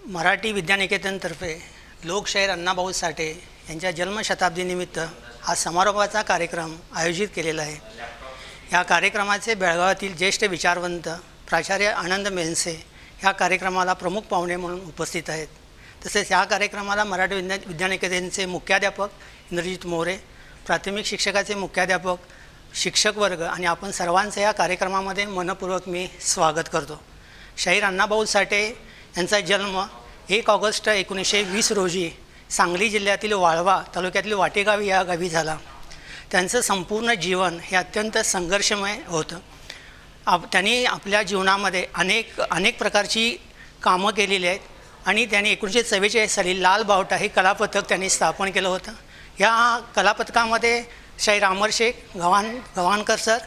मराठी विद्यानिकेतनतर्फे लोकशाहीर अण्णाभाऊ साठे यांच्या जन्मशताब्दीनिमित्त हा समारोपाचा कार्यक्रम आयोजित केलेला आहे। या कार्यक्रमाचे बेळगावातील ज्येष्ठ विचारवंत प्राचार्य आनंद मेनसे ह्या कार्यक्रमाला प्रमुख पाहुणे म्हणून उपस्थित आहेत। तसेच या कार्यक्रमाला मराठी विद्यानिकेतनचे मुख्याध्यापक इंद्रजित मोरे, प्राथमिक शिक्षकाचे मुख्याध्यापक, शिक्षक वर्ग आणि आपण सर्वांचे या कार्यक्रमामध्ये मनपूर्वक मी स्वागत करतो। शाहीर अण्णाभाऊ साठे यांचा जन्म 1 ऑगस्ट 1920 रोजी सांगली जिल्ह्यातील वाळवा तालुक्यातील वाटेगाव या गावी झाला। त्यांचं संपूर्ण जीवन हे अत्यंत संघर्षमय होतं। त्यांनी आपल्या जीवनामध्ये अनेक प्रकारची कामं केलेली आहेत आणि त्यांनी 1944 साली लाल बावटा हे कलापथक त्यांनी स्थापन केलं होतं। या कलापथकामध्ये शाहीर अमर शेख, गव्हाणकर सर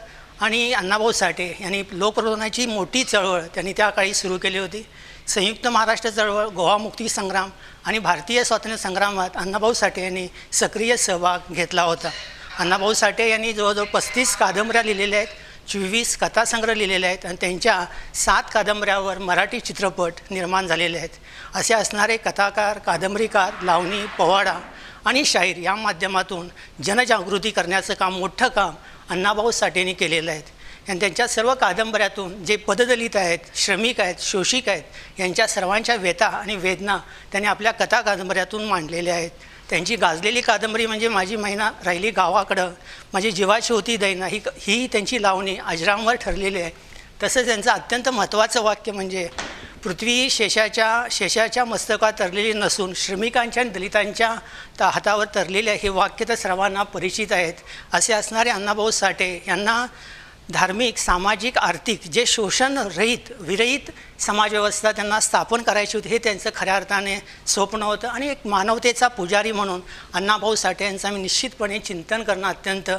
आणि अण्णाभाऊ साठे यांनी लोकप्रबोधनाची मोठी चळवळ त्यांनी त्या काळी सुरू केली होती। संयुक्त महाराष्ट्र चळवळ, गोवा मुक्ती संग्राम आणि भारतीय स्वातंत्र्य संग्रामात अण्णाभाऊ साठे यांनी सक्रिय सहभाग घेतला होता। अण्णाभाऊ साठे यांनी जवळजवळ 35 कादंबऱ्या लिहिलेल्या आहेत, 24 कथासंग्रह लिहिलेले आहेत आणि त्यांच्या 7 कादंबऱ्यावर मराठी चित्रपट निर्माण झालेले आहेत। असे असणारे कथाकार, कादंबरीकार, लावणी, पोवाडा आणि शाहीर या माध्यमातून जनजागृती करण्याचं मोठं काम अण्णाभाऊ साठेंनी केलेलं आहे। आणि त्यांच्या सर्व कादंबऱ्यातून जे पददलित आहेत, श्रमिक आहेत, शोषिक आहेत यांच्या सर्वांच्या व्यथा आणि वेदना त्यांनी आपल्या कथा कादंबऱ्यातून मांडलेल्या आहेत। त्यांची गाजलेली कादंबरी म्हणजे माझी मैना राहिली गावाकडं, माझी जीवाची होती दैना ही त्यांची लावणी अजरामर ठरलेली आहे। तसंच त्यांचं अत्यंत महत्त्वाचं वाक्य म्हणजे पृथ्वी शेषाच्या मस्तकात तरलेली नसून श्रमिकांच्या आणि दलितांच्या हातावर तरलेले हे वाक्य तर सर्वांना परिचित आहेत। असे असणारे अण्णाभाऊ साठे यांना धार्मिक, सामाजिक, आर्थिक जे विरहित समाजव्यवस्था त्यांना स्थापन करायची होती हे त्यांचं खऱ्या अर्थाने स्वप्न होतं। आणि एक मानवतेचा पुजारी म्हणून अण्णाभाऊ साठे यांचं मी निश्चितपणे चिंतन करणं अत्यंत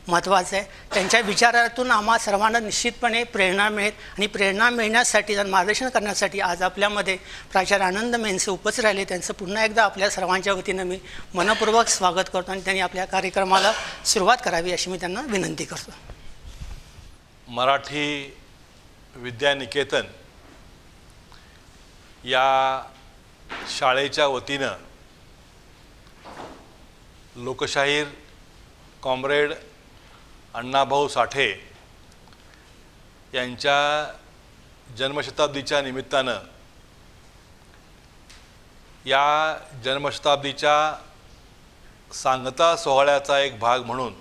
महत्त्वाचं आहे। त्यांच्या विचारातून आम्हा सर्वांना निश्चितपणे प्रेरणा मिळेल आणि प्रेरणा मिळण्यासाठी आणि मार्गदर्शन करण्यासाठी आज आपल्यामध्ये प्राचार्य आनंद मेनसे उपस्थित राहिले। त्यांचं पुन्हा एकदा आपल्या सर्वांच्या वतीनं मी मनपूर्वक स्वागत करतो आणि त्यांनी आपल्या कार्यक्रमाला सुरुवात करावी अशी मी त्यांना विनंती करतो। मराठी विद्यानिकेतन या शाळेच्या वतीनं लोकशाहीर कॉम्रेड अण्णाभाऊ साठे यांच्या जन्मशताब्दीच्या निमित्तानं या जन्मशताब्दीच्या सांगता सोहळ्याचा एक भाग म्हणून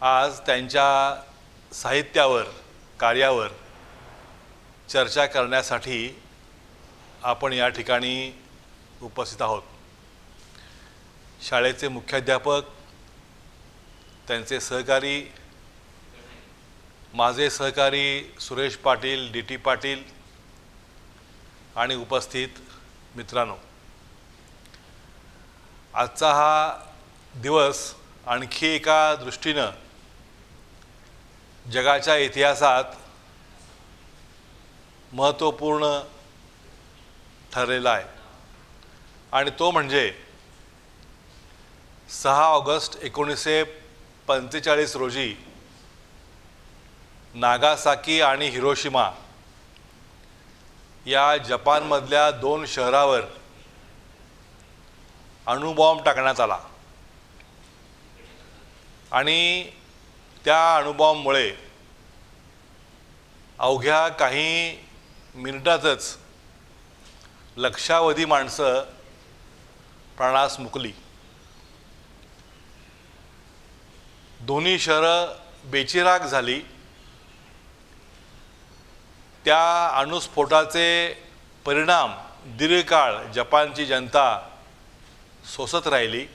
आज त्यांच्या साहित्यावर, कार्यावर चर्चा करण्यासाठी आपण या ठिकाणी उपस्थित आहोत। शाळेचे मुख्याध्यापक, त्यांचे सहकारी, माझे सहकारी सुरेश पाटील, DT पाटील आणि उपस्थित मित्रांनो, आजचा हा दिवस आणखी एका दृष्टीनं जगाच्या इतिहासात महत्त्वपूर्ण ठरलेला आहे आणि तो म्हणजे 6 ऑगस्ट 1945 रोजी नागासाकी आणि हिरोशिमा या जपानमधल्या 2 शहरावर अणुबॉम्ब टाकण्यात आला आणि त्या अणुबॉम्बमुळे अवघ्या काही मिनिटातच लक्षावधी माणसं प्राणास मुकली। दोन्ही शहरं बेचिराख झाली। त्या अणुस्फोटाचे परिणाम दीर्घकाळ जपानची जनता सोसत राहिली।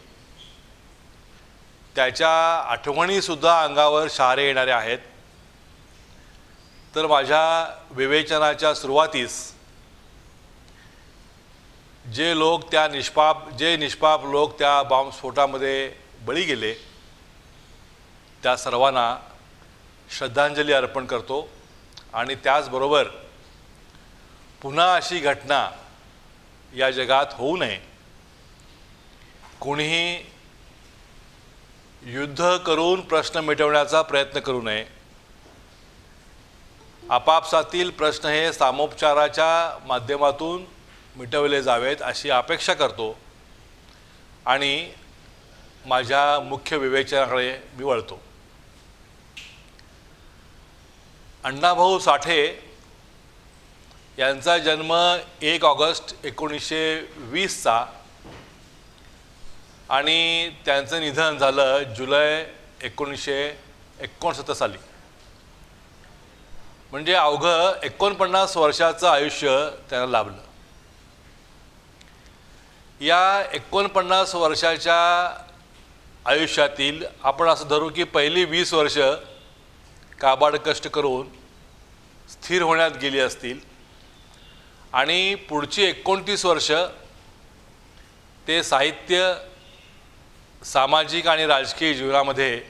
त्याच्या आठवणीसुद्धा अंगावर शहारे येणारे आहेत। तर माझ्या विवेचनाच्या सुरुवातीस जे निष्पाप लोक त्या बॉम्बस्फोटामध्ये बळी गेले त्या सर्वांना श्रद्धांजली अर्पण करतो आणि त्याचबरोबर पुन्हा अशी घटना या जगात होऊ नये, कोणीही युद्ध करून प्रश्न मिटवण्याचा प्रयत्न करू नये। आपापसातील प्रश्न हे सामोपचाराच्या माध्यमातून मिटवले जावेत अशी अपेक्षा करतो आणि माझ्या मुख्य विवेचनाकडे मी वळतो. अण्णाभाऊ साठे यांचा जन्म 1 ऑगस्ट 1920चा आणि त्यांचं निधन झालं जुलै 1969 साली. म्हणजे अवघं 49 वर्षाचं आयुष्य त्यांना लाभलं. या 49 वर्षाच्या आयुष्यातील आपण असं धरू की पहिली 20 वर्ष काबाड कष्ट करून स्थिर होण्यात गेली असतील आणि पुढची 29 वर्ष ते साहित्य, सामाजिक आणि राजकीय जीवनामध्ये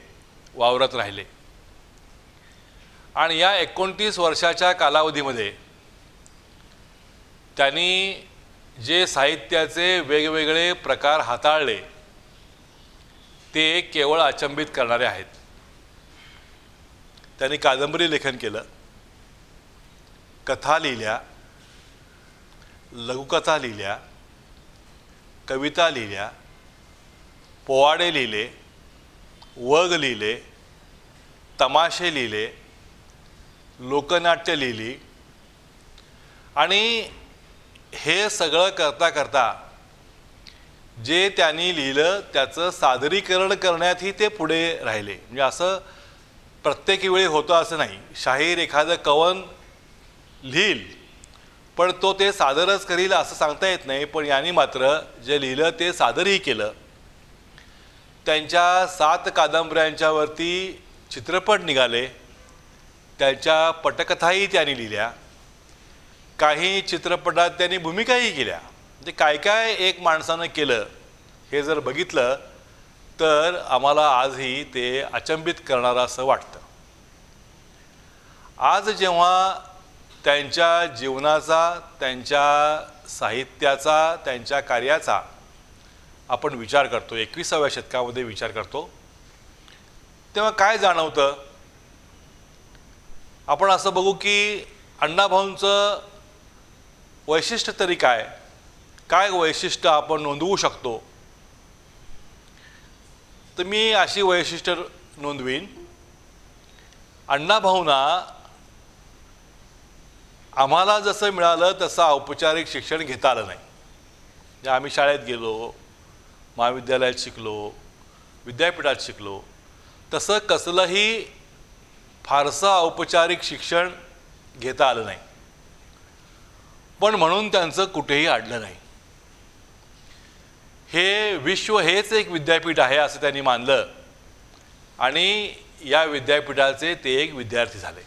वावरत राहिले. आणि या 29 वर्षाच्या कालावधीमध्ये त्यांनी जे साहित्याचे वेगवेगळे प्रकार हाताळले ते केवळ अचंबित करणारे आहेत. त्यांनी कादंबरी लेखन केलं, कथा लिहिल्या, लघुकथा लिहिल्या, कविता लिहिल्या, पोवाडे लिहिले, वग लिहिले, तमाशे लिहिले, लोकनाट्य लिहिली आणि हे सगळं करता करता जे त्यांनी लिहिलं त्याचं सादरीकरण करण्यातही ते पुढे राहिले. म्हणजे असं प्रत्येक वेळी होतं असं नाही. शाहीर एखादं कवन लिहिल पण तो ते सादरच करील असं सांगता येत नाही. पण यांनी मात्र जे लिहिलं ते सादरही केलं. त्यांच्या 7 कादंबऱ्यांच्यावरती चित्रपट निघाले, त्यांच्या पटकथाही त्यांनी लिहिल्या, काही चित्रपटात त्यांनी भूमिकाही केल्या. म्हणजे काय काय एक माणसानं केलं हे जर बघितलं तर आम्हाला आजही ते अचंबित करणारं असं वाटतं. आज जेव्हा त्यांच्या जीवनाचा, त्यांच्या साहित्याचा, त्यांच्या कार्याचा आपण विचार करतो, 21व्या शतकामध्ये विचार करतो, तेव्हा काय जाणवतं? आपण असं बघू की अण्णाभाऊंचं वैशिष्ट्य तरी काय, काय वैशिष्ट्य आपण नोंदवू शकतो? तर मी अशी वैशिष्ट्य नोंदवीन. अण्णाभाऊंना आम्हाला जसं मिळालं तसं औपचारिक शिक्षण घेता आलं नाही. म्हणजे आम्ही शाळेत गेलो, महाविद्यालयात शिकलो, विद्यापीठात शिकलो, तसं कसलंही फारसं औपचारिक शिक्षण घेता आलं नाही. पण म्हणून त्यांचं कुठेही अडलं नाही. हे विश्व हेच एक विद्यापीठ आहे असं त्यांनी मानलं आणि या विद्यापीठाचे ते एक विद्यार्थी झाले.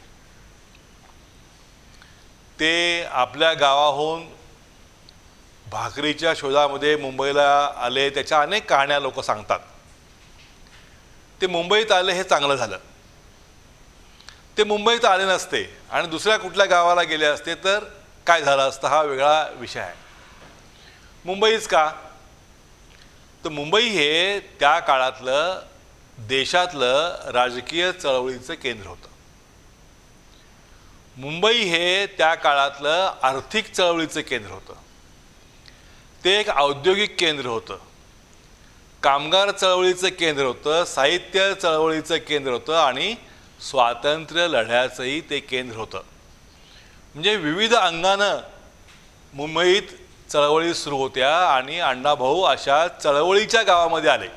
ते आपल्या गावाहून भाकरीच्या शोधामध्ये मुंबईला आले. त्याच्या अनेक कहाण्या लोक सांगतात. ते मुंबईत आले हे चांगलं झालं. ते मुंबईत आले नसते आणि दुसऱ्या कुठल्या गावाला गेले असते तर काय झालं असतं हा वेगळा विषय आहे. मुंबईच का? तर मुंबई हे त्या काळातलं देशातलं राजकीय चळवळीचं केंद्र होतं. मुंबई हे त्या काळातलं आर्थिक चळवळीचं केंद्र होतं. ते एक औद्योगिक केंद्र होतं, कामगार चळवळीचं केंद्र होतं, साहित्य चळवळीचं केंद्र होतं आणि स्वातंत्र्य लढ्याचंही ते केंद्र होतं. म्हणजे विविध अंगानं मुंबईत चळवळी सुरू होत्या आणि अण्णाभाऊ अशा चळवळीच्या गावामध्ये आले.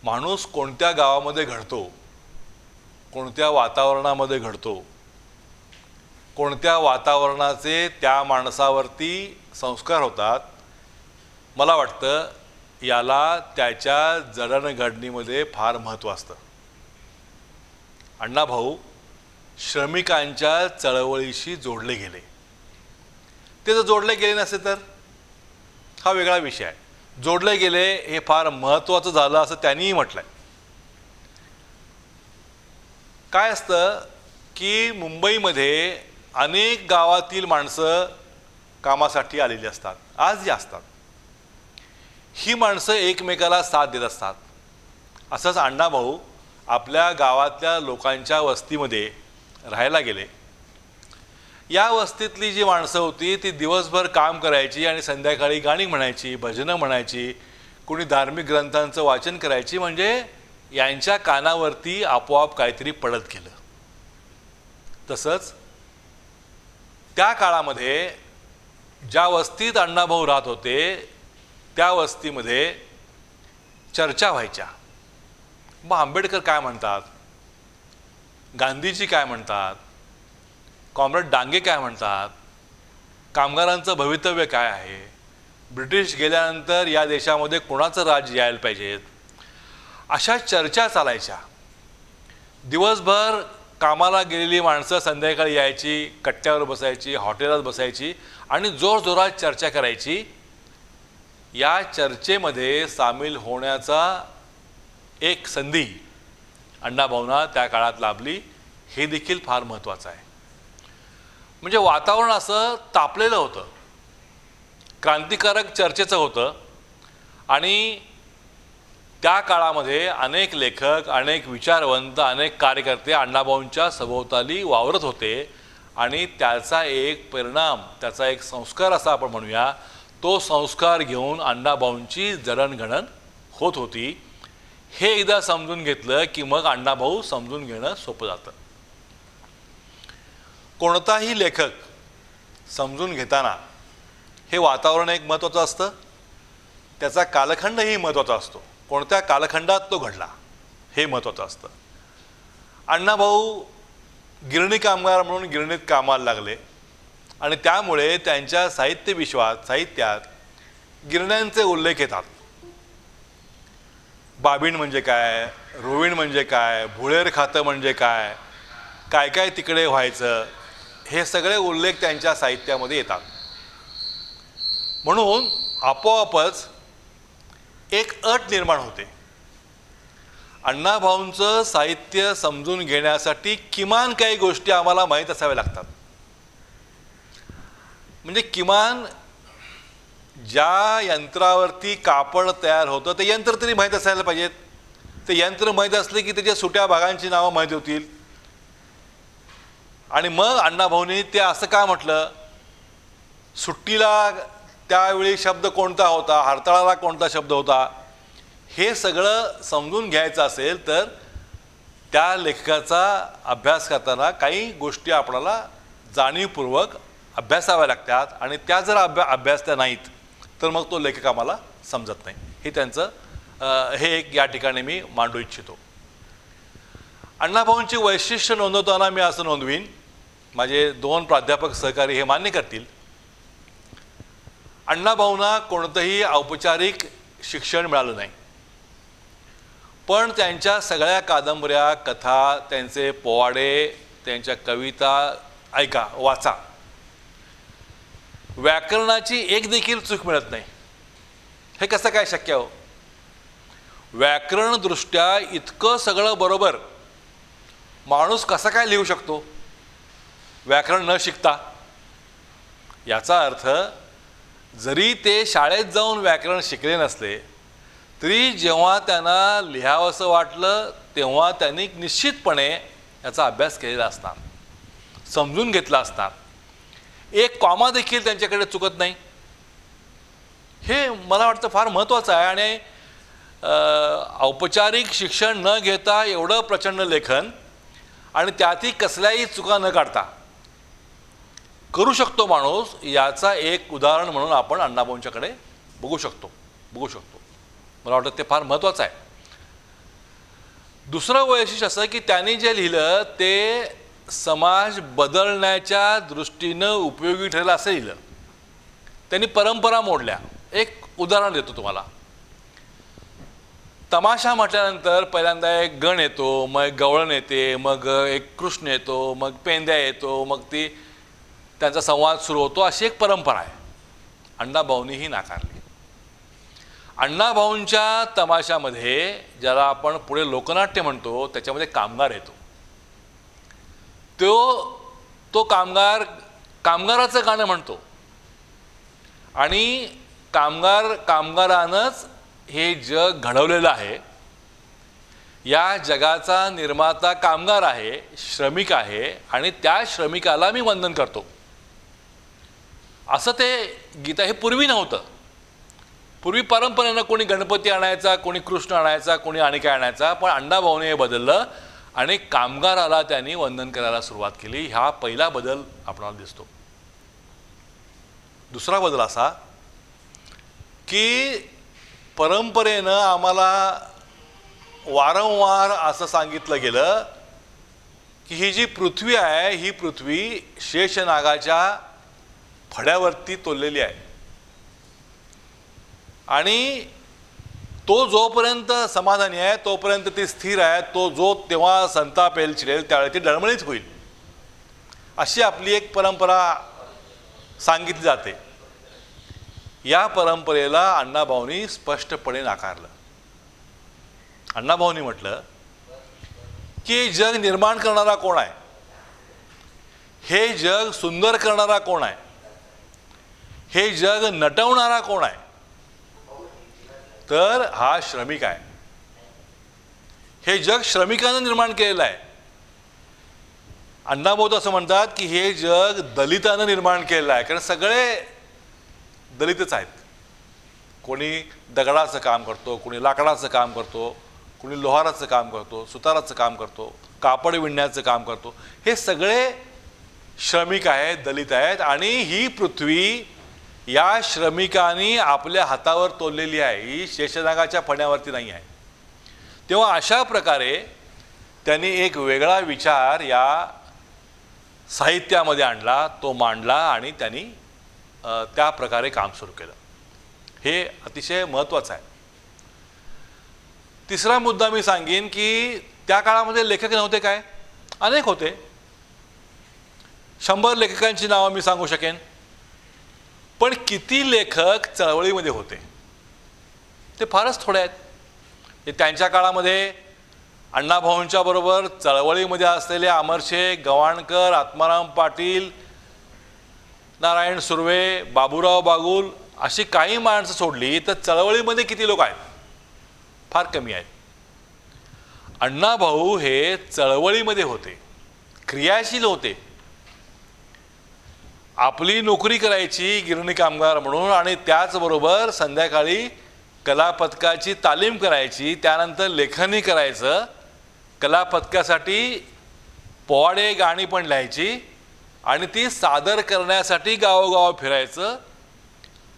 माणूस कोणत्या गावामध्ये घडतो, कोणत्या वातावरणामध्ये घडतो, कोणत्या वातावरणाचे त्या माणसावरती संस्कार होतात, मला वाटतं याला त्याच्या जडणघडणीमध्ये फार महत्त्व असतं. अण्णाभाऊ श्रमिकांच्या चळवळीशी जोडले गेले. ते जर जोडले गेले नसते तर हा वेगळा विषय आहे. जोडले गेले हे फार महत्त्वाचं झालं असं त्यांनीही म्हटलंय. काय असतं की मुंबईमध्ये अनेक गावातील माणसं कामासाठी आलेली असतात, आजही असतात. ही माणसं एकमेकाला साथ देत असतात. असंच अण्णाभाऊ आपल्या गावातल्या लोकांच्या वस्तीमध्ये राहायला गेले. या वस्तीतली जी माणसं होती ती दिवसभर काम करायची आणि संध्याकाळी गाणी म्हणायची, भजनं म्हणायची, कोणी धार्मिक ग्रंथांचं वाचन करायची. म्हणजे यांच्या कानावरती आपोआप काहीतरी पडत गेलं. तसंच त्या काळामध्ये ज्या वस्तीत अण्णाभाऊ राहत होते त्या वस्तीमध्ये चर्चा व्हायच्या. मग आंबेडकर काय म्हणतात, गांधीजी काय म्हणतात, कॉम्रेड डांगे काय म्हणतात, कामगारांचं भवितव्य काय आहे, ब्रिटिश गेल्यानंतर या देशामध्ये कोणाचं राज्य यायला पाहिजेत, अशा चर्चा चालायच्या. दिवसभर कामाला गेलेली माणसं संध्याकाळी यायची, कट्ट्यावर बसायची, हॉटेलात बसायची आणि जोरजोरात चर्चा करायची. या चर्चेमध्ये सामील होण्याचा एक संधी अण्णाभाऊंना त्या काळात लाभली. हे देखील फार महत्त्वाचं आहे. म्हणजे वातावरण असं तापलेलं होतं, क्रांतिकारक चर्चेचं होतं आणि त्या काळामध्ये अनेक लेखक, अनेक विचारवंत, अनेक कार्यकर्ते अण्णाभाऊंच्या सभोवताली वावरत होते आणि त्याचा एक परिणाम, त्याचा एक संस्कार असा आपण म्हणूया, तो संस्कार घेऊन अण्णाभाऊंची जडणघडण होत होती. हे एकदा समजून घेतलं की मग अण्णाभाऊ समजून घेणं सोपं जातं. कोणताही लेखक समजून घेताना हे वातावरण एक महत्त्वाचं असतं, त्याचा कालखंडही महत्त्वाचा असतो, कोणत्या कालखंडात तो घडला हे महत्त्वाचं असतं. अण्णाभाऊ गिरणी कामगार म्हणून गिरणीत कामाला लागले आणि त्यामुळे त्यांच्या साहित्यात गिरण्यांचे उल्लेख येतात. बाबीण म्हणजे काय, रोविण म्हणजे काय, भुळेर खातं म्हणजे काय, काय काय तिकडे व्हायचं, हे सगळे उल्लेख त्यांच्या साहित्यामध्ये येतात. म्हणून आपोआपच एक अट निर्माण होते. अण्णाभाऊंचं साहित्य समजून घेण्यासाठी किमान काही गोष्टी आम्हाला माहीत असाव्या लागतात. म्हणजे किमान ज्या यंत्रावरती कापड तयार होतं ते यंत्र तरी माहीत असायला पाहिजेत. ते यंत्र माहीत असले की त्याच्या सुट्या भागांची नावं माहीत होतील. आणि मग अण्णाभाऊंनी ते असं का म्हटलं, सुट्टीला त्यावेळी शब्द कोणता होता, हरताळाला कोणता शब्द होता, हे सगळं समजून घ्यायचं असेल तर त्या लेखकाचा अभ्यास करताना काही गोष्टी आपल्याला जाणीवपूर्वक अभ्यासाव्या लागतात आणि त्या जर अभ्यासल्या नाहीत तर मग तो लेखक आम्हाला समजत नाही. हे त्यांचं हे एक या ठिकाणी मी मांडू इच्छितो. अण्णाभाऊंची वैशिष्ट्य नोंदवताना मी असं नोंदवीन, माझे 2 प्राध्यापक सहकारी हे मान्य करतील, अण्णाभाऊंना कोणतंही औपचारिक शिक्षण मिळालं नाही. पण त्यांच्या सगळ्या कादंबऱ्या, कथा, त्यांचे पोवाडे, त्यांच्या कविता ऐका, वाचा. व्याकरणाची एक देखील चूक मिळत नाही. हे कसं काय शक्य हो? व्याकरणदृष्ट्या इतकं सगळं बरोबर माणूस कसा काय लिहू शकतो व्याकरण न शिकता? याचा अर्थ जरी ते शाळेत जाऊन व्याकरण शिकले नसले तरी जेव्हा त्यांना लिहावंसं वाटलं तेव्हा त्यांनी निश्चितपणे याचा अभ्यास केलेला असणार, समजून घेतला असणार. एक कॉमा देखील त्यांच्याकडे चुकत नाही. हे मला वाटतं फार महत्त्वाचं आहे. आणि औपचारिक शिक्षण न घेता एवढं प्रचंड लेखन आणि त्यातही कसल्याही चुका न काढता करू शकतो माणूस, याचा एक उदाहरण म्हणून आपण अण्णाभाऊंच्याकडे बघू शकतो. मला वाटतं ते फार महत्त्वाचं आहे. दुसरं वैशिष्ट्य असं की त्यांनी जे लिहिलं ते समाज बदलण्याच्या दृष्टीनं उपयोगी ठरेल असं लिहिलं. त्यांनी परंपरा मोडल्या. एक उदाहरण देतो तुम्हाला. तमाशा म्हटल्यानंतर पहिल्यांदा एक गण येतो, मग गवळण येते, मग एक कृष्ण येतो, मग पेंद्या येतो, मग ती त्यांचा संवाद सुरू होतो. अशी एक परंपरा आहे. अण्णाभाऊंनी ही नाकारली. अण्णाभाऊंच्या तमाशामध्ये ज्याला आपण पुढे लोकनाट्य म्हणतो त्याच्यामध्ये कामगार येतो. तो कामगाराचं गाणं म्हणतो आणि कामगारानंच हे जग घडवलेलं आहे. या जगाचा निर्माता कामगार आहे, श्रमिक आहे आणि त्या श्रमिकाला मी वंदन करतो. असं ते गीता हे पूर्वी नव्हतं. पूर्वी परंपरेनं कोणी गणपती आणायचा, कोणी कृष्ण आणायचा, कोणी आणि काय आणायचा. पण अण्णाभाऊने हे बदललं आणि कामगाराला त्यांनी वंदन करायला सुरुवात केली. हा पहिला बदल आपल्याला दिसतो. दुसरा बदल असा की परंपरेनं आम्हाला वारंवार असं सांगितलं गेलं की ही जी पृथ्वी आहे ही पृथ्वी शेषनागाच्या फड्यावरती तोललेली आहे आणि तो जोपर्यंत समाधानी आहे तोपर्यंत ती स्थिर आहे. तो जो तेव्हा संतापेल चिडेल त्यावेळी ती डळमळीत होईल, अशी आपली एक परंपरा सांगितली जाते. या परंपरेला अण्णाभाऊंनी स्पष्टपणे नाकारलं. अण्णाभाऊंनी म्हटलं की जग निर्माण करणारा कोण आहे, हे जग सुंदर करणारा कोण आहे, हे जग नटवणारा कोण आहे, तर हा श्रमिक आहे. हे जग श्रमिकानं निर्माण केलेलं आहे. अण्णाभाऊ असं म्हणतात की हे जग दलितानं निर्माण केलेलं आहे, कारण सगळे दलितच आहेत. कोणी दगडाचं काम करतो, कोणी लाकडाचं काम करतो, कोणी लोहाराचं काम करतो, सुताराचं काम करतो, कापड विणण्याचं काम करतो. हे सगळे श्रमिक आहेत, दलित आहेत. आणि ही पृथ्वी या श्रमिकांनी आपल्या हातावर तोललेली आहे, ही शेषनागाच्या फण्यावरती नाही आहे. तेव्हा अशा प्रकारे त्यांनी एक वेगळा विचार या साहित्यामध्ये आणला, तो मांडला आणि त्यांनी त्या प्रकारे काम सुरू केलं. हे अतिशय महत्त्वाचं आहे. तिसरा मुद्दा मी सांगेन की त्या काळामध्ये लेखक नव्हते काय, अनेक होते. 100 लेखकांची नावं मी सांगू शकेन. पण किती लेखक चळवळीमध्ये होते ते फारच थोडे आहेत. त्यांच्या काळामध्ये अण्णाभाऊंच्या बरोबर चळवळीमध्ये असलेले अमरशेख, गवाणकर, आत्माराम पाटील, नारायण सुर्वे, बाबूराव बागुल अशी काही माणसं सोडली तर चळवळीमध्ये किती लोक आहेत, फार कमी आहेत. अण्णाभाऊ हे चळवळीमध्ये होते, क्रियाशील होते. आपली नोकरी करायची गिरणी कामगार म्हणून आणि त्याचबरोबर संध्याकाळी कला पथकाची तालीम करायची, त्यानंतर लेखनही करायचं, कला पथकासाठी पोवाडे गाणी पण लिहायची आणि ती सादर करण्यासाठी गावोगाव फिरायचं.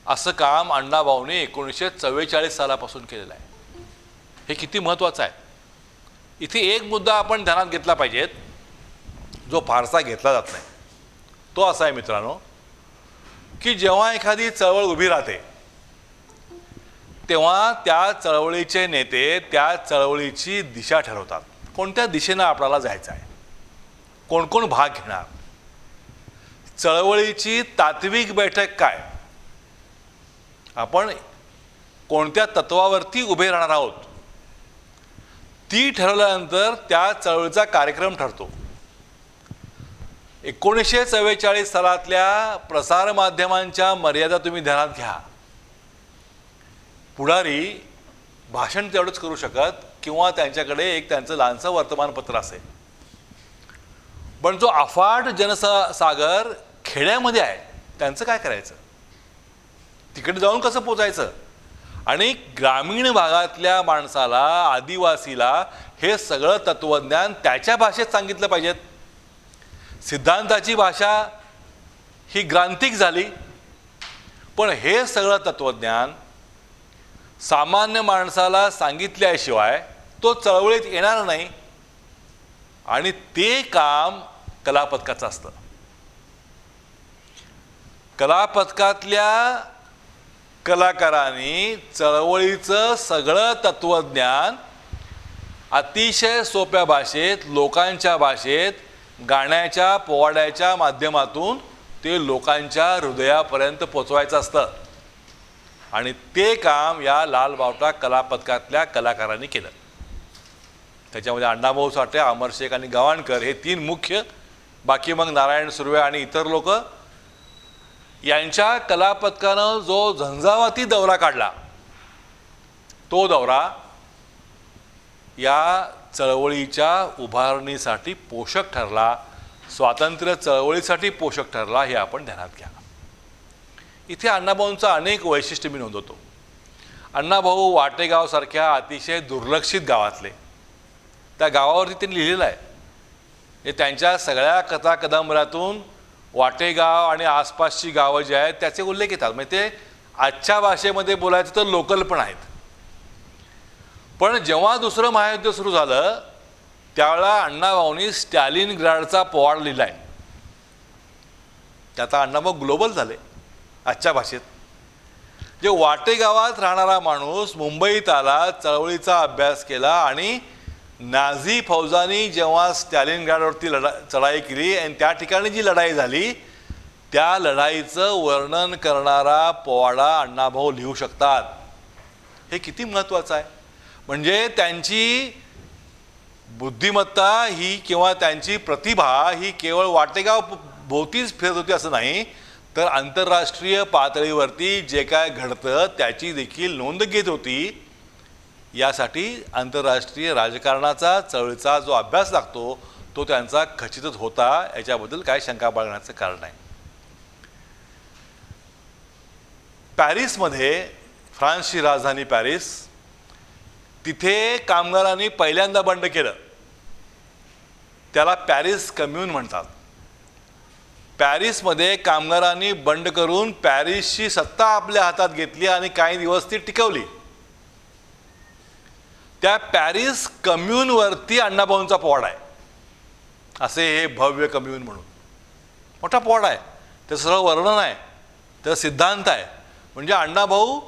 असं काम अण्णाभाऊने 1944 सालापासून केलेलं आहे. हे किती महत्त्वाचं आहे. इथे एक मुद्दा आपण ध्यानात घेतला पाहिजेत जो फारसा घेतला जात नाही. तो असा आहे मित्रांनो की जेव्हा एखादी चळवळ उभी राहते तेव्हा त्या चळवळीचे नेते त्या चळवळीची दिशा ठरवतात. कोणत्या दिशेनं आपल्याला जायचं आहे, कोण कोण भाग घेणार, चळवळीची तात्विक बैठक काय, आपण कोणत्या तत्वावरती उभे राहणार आहोत, ती ठरवल्यानंतर त्या चळवळीचा कार्यक्रम ठरतो. 1944 सालातल्या प्रसारमाध्यमांच्या मर्यादा तुम्ही ध्यानात घ्या. पुढारी भाषण तेवढंच करू शकत किंवा त्यांच्याकडे एक त्यांचं लहानसं वर्तमानपत्र असेल. पण जो अफाट जनसागर खेड्यामध्ये आहे त्यांचं काय करायचं, तिकडे जाऊन कसं पोचायचं. आणि ग्रामीण भागातल्या माणसाला, आदिवासीला हे सगळं तत्त्वज्ञान त्याच्या भाषेत सांगितलं पाहिजेत. सिद्धांताची भाषा ही ग्रांथिक झाली, पण हे सगळं तत्त्वज्ञान सामान्य माणसाला सांगितल्याशिवाय तो चळवळीत येणार नाही. आणि ते काम कलापथकाचं असतं. कलापथकातल्या कलाकारांनी चळवळीचं सगळं तत्त्वज्ञान अतिशय सोप्या भाषेत, लोकांच्या भाषेत, गाण्याच्या पोवाड्याच्या माध्यमातून ते लोकांच्या हृदयापर्यंत पोचवायचं असतं. आणि ते काम या लालबावटा कलापथकातल्या कलाकारांनी केलं. त्याच्यामध्ये अण्णाभाऊ साठे, अमरशेख आणि गवाणकर हे 3 मुख्य, बाकी मग नारायण सुर्वे आणि इतर लोक. यांच्या कलापथकानं जो झंझावाती दौरा काढला तो दौरा या चळवळीच्या उभारणीसाठी पोषक ठरला, स्वातंत्र्य चळवळीसाठी पोषक ठरला, हे आपण ध्यानात घ्या. इथे अण्णाभाऊंचं अनेक वैशिष्ट्य मी नोंदवतो. अण्णाभाऊ वाटेगावसारख्या अतिशय दुर्लक्षित गावातले, त्या गावावरती त्यांनी लिहिलेलं आहे. हे त्यांच्या सगळ्या कथा कादंबऱ्यातून वाटेगाव आणि आसपासची गावं जी आहेत त्याचे उल्लेख येतात. म्हणजे ते आजच्या भाषेमध्ये बोलायचं तर लोकल पण आहेत. पण जेव्हा दुसरं महायुद्ध सुरू झालं त्यावेळेला अण्णाभाऊंनी स्टॅलिनग्राडचा पोवाड लिहिला आहे. त्याचा अण्णाभाऊ ग्लोबल झाले आजच्या भाषेत. जे वाटेगावात राहणारा माणूस मुंबईत आला, चळवळीचा अभ्यास केला आणि नाझी फौजांनी जेव्हा स्टॅलिनग्राडवरती चढाई केली आणि त्या ठिकाणी जी लढाई झाली त्या लढाईचं वर्णन करणारा पोवाडा अण्णाभाऊ लिहू शकतात. हे किती महत्त्वाचं आहे. म्हणजे त्यांची बुद्धिमत्ता ही किंवा त्यांची प्रतिभा ही केवळ वाटेगाव भोवतीच फिरत होती असं नाही, तर आंतरराष्ट्रीय पातळीवरती जे काय घडतं त्याची देखील नोंद घेत होती. यासाठी आंतरराष्ट्रीय राजकारणाचा चळवळीचा जो अभ्यास लागतो तो त्यांचा खचितच होता, याच्याबद्दल काय शंका बाळगण्याचं कारण आहे. पॅरिसमध्ये, फ्रान्सची राजधानी पॅरिस, तिथे कामगारांनी पहिल्यांदा बंड केलं. त्याला पॅरिस कम्यून म्हणतात. पॅरिसमध्ये कामगारांनी बंड करून पॅरिसची सत्ता आपल्या हातात घेतली आणि काही दिवस ती टिकवली. त्या पॅरिस कम्यूनवरती अण्णाभाऊंचा पोवाडा आहे. असे हे भव्य कम्यून म्हणून मोठा पोवाडा आहे. त्याचं सगळं वर्णन आहे, त्याचा सिद्धांत आहे. म्हणजे अण्णाभाऊ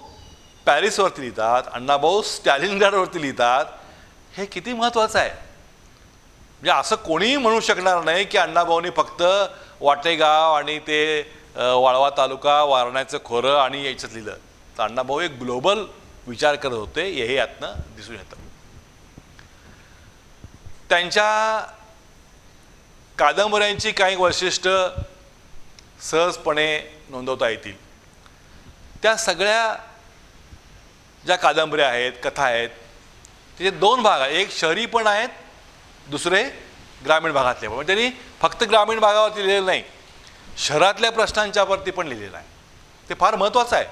पॅरिसवरती लिहितात, अण्णाभाऊ स्टॅलिनग्राडवरती लिहितात. हे किती महत्त्वाचं आहे. म्हणजे असं कोणीही म्हणू शकणार नाही की अण्णाभाऊंनी फक्त वाटेगाव आणि ते वाळवा तालुका, वारण्याचं खोरं आणि याच्यात लिहिलं. तर अण्णाभाऊ एक ग्लोबल विचार करत होते, हेही यातनं दिसून येतं. त्यांच्या कादंबऱ्यांची काही वैशिष्ट्य सहजपणे नोंदवता येतील. त्या सगळ्या ज्या कादंबऱ्या आहेत, कथा आहेत, त्याचे दोन भाग आहेत. एक शहरी पण आहेत, दुसरे ग्रामीण भागातले. पण त्यांनी फक्त ग्रामीण भागावरती लिहिलेलं नाही, शहरातल्या प्रश्नांच्यावरती पण लिहिलेलं आहे. ते फार महत्त्वाचं आहे.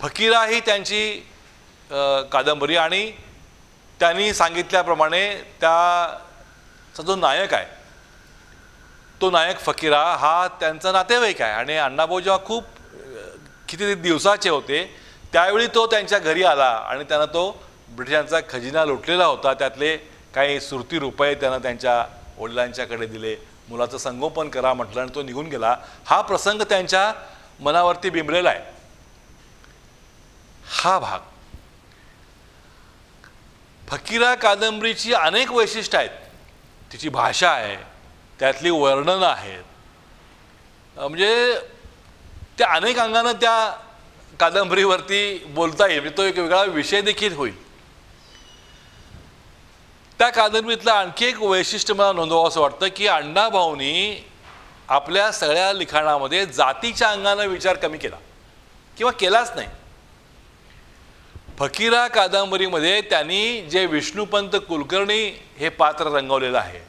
फकीरा ही त्यांची कादंबरी आणि त्यांनी सांगितल्याप्रमाणे त्याचा जो नायक आहे तो नायक फकीरा हा त्यांचा नातेवाईक आहे. आणि अण्णाभाऊ जेव्हा खूप किती दिवसाचे होते त्यावेळी तो त्यांच्या घरी आला आणि त्यानं तो ब्रिटिशांचा खजिना लुटलेला होता, त्यातले काही सुरती रुपये त्यानं त्यांच्या वडिलांच्याकडे दिले. मुलाचं संगोपन करा म्हटलं आणि तो निघून गेला. हा प्रसंग त्यांच्या मनावरती बिंबलेला आहे. हा भाग फकीरा कादंबरीची अनेक वैशिष्ट्य आहेत. तिची भाषा आहे, त्यातली वर्णनं आहेत. म्हणजे त्या अनेक अंगानं त्या कादंबरीवरती बोलता येईल. म्हणजे तो एक वेगळा विषय देखील होईल. त्या कादंबरीतलं आणखी एक वैशिष्ट्य मला नोंदवावं असं वाटतं की अण्णाभाऊंनी आपल्या सगळ्या लिखाणामध्ये जातीच्या अंगानं विचार कमी केला किंवा केलाच नाही. फकीरा कादंबरीमध्ये त्यांनी जे विष्णुपंत कुलकर्णी हे पात्र रंगवलेलं आहे,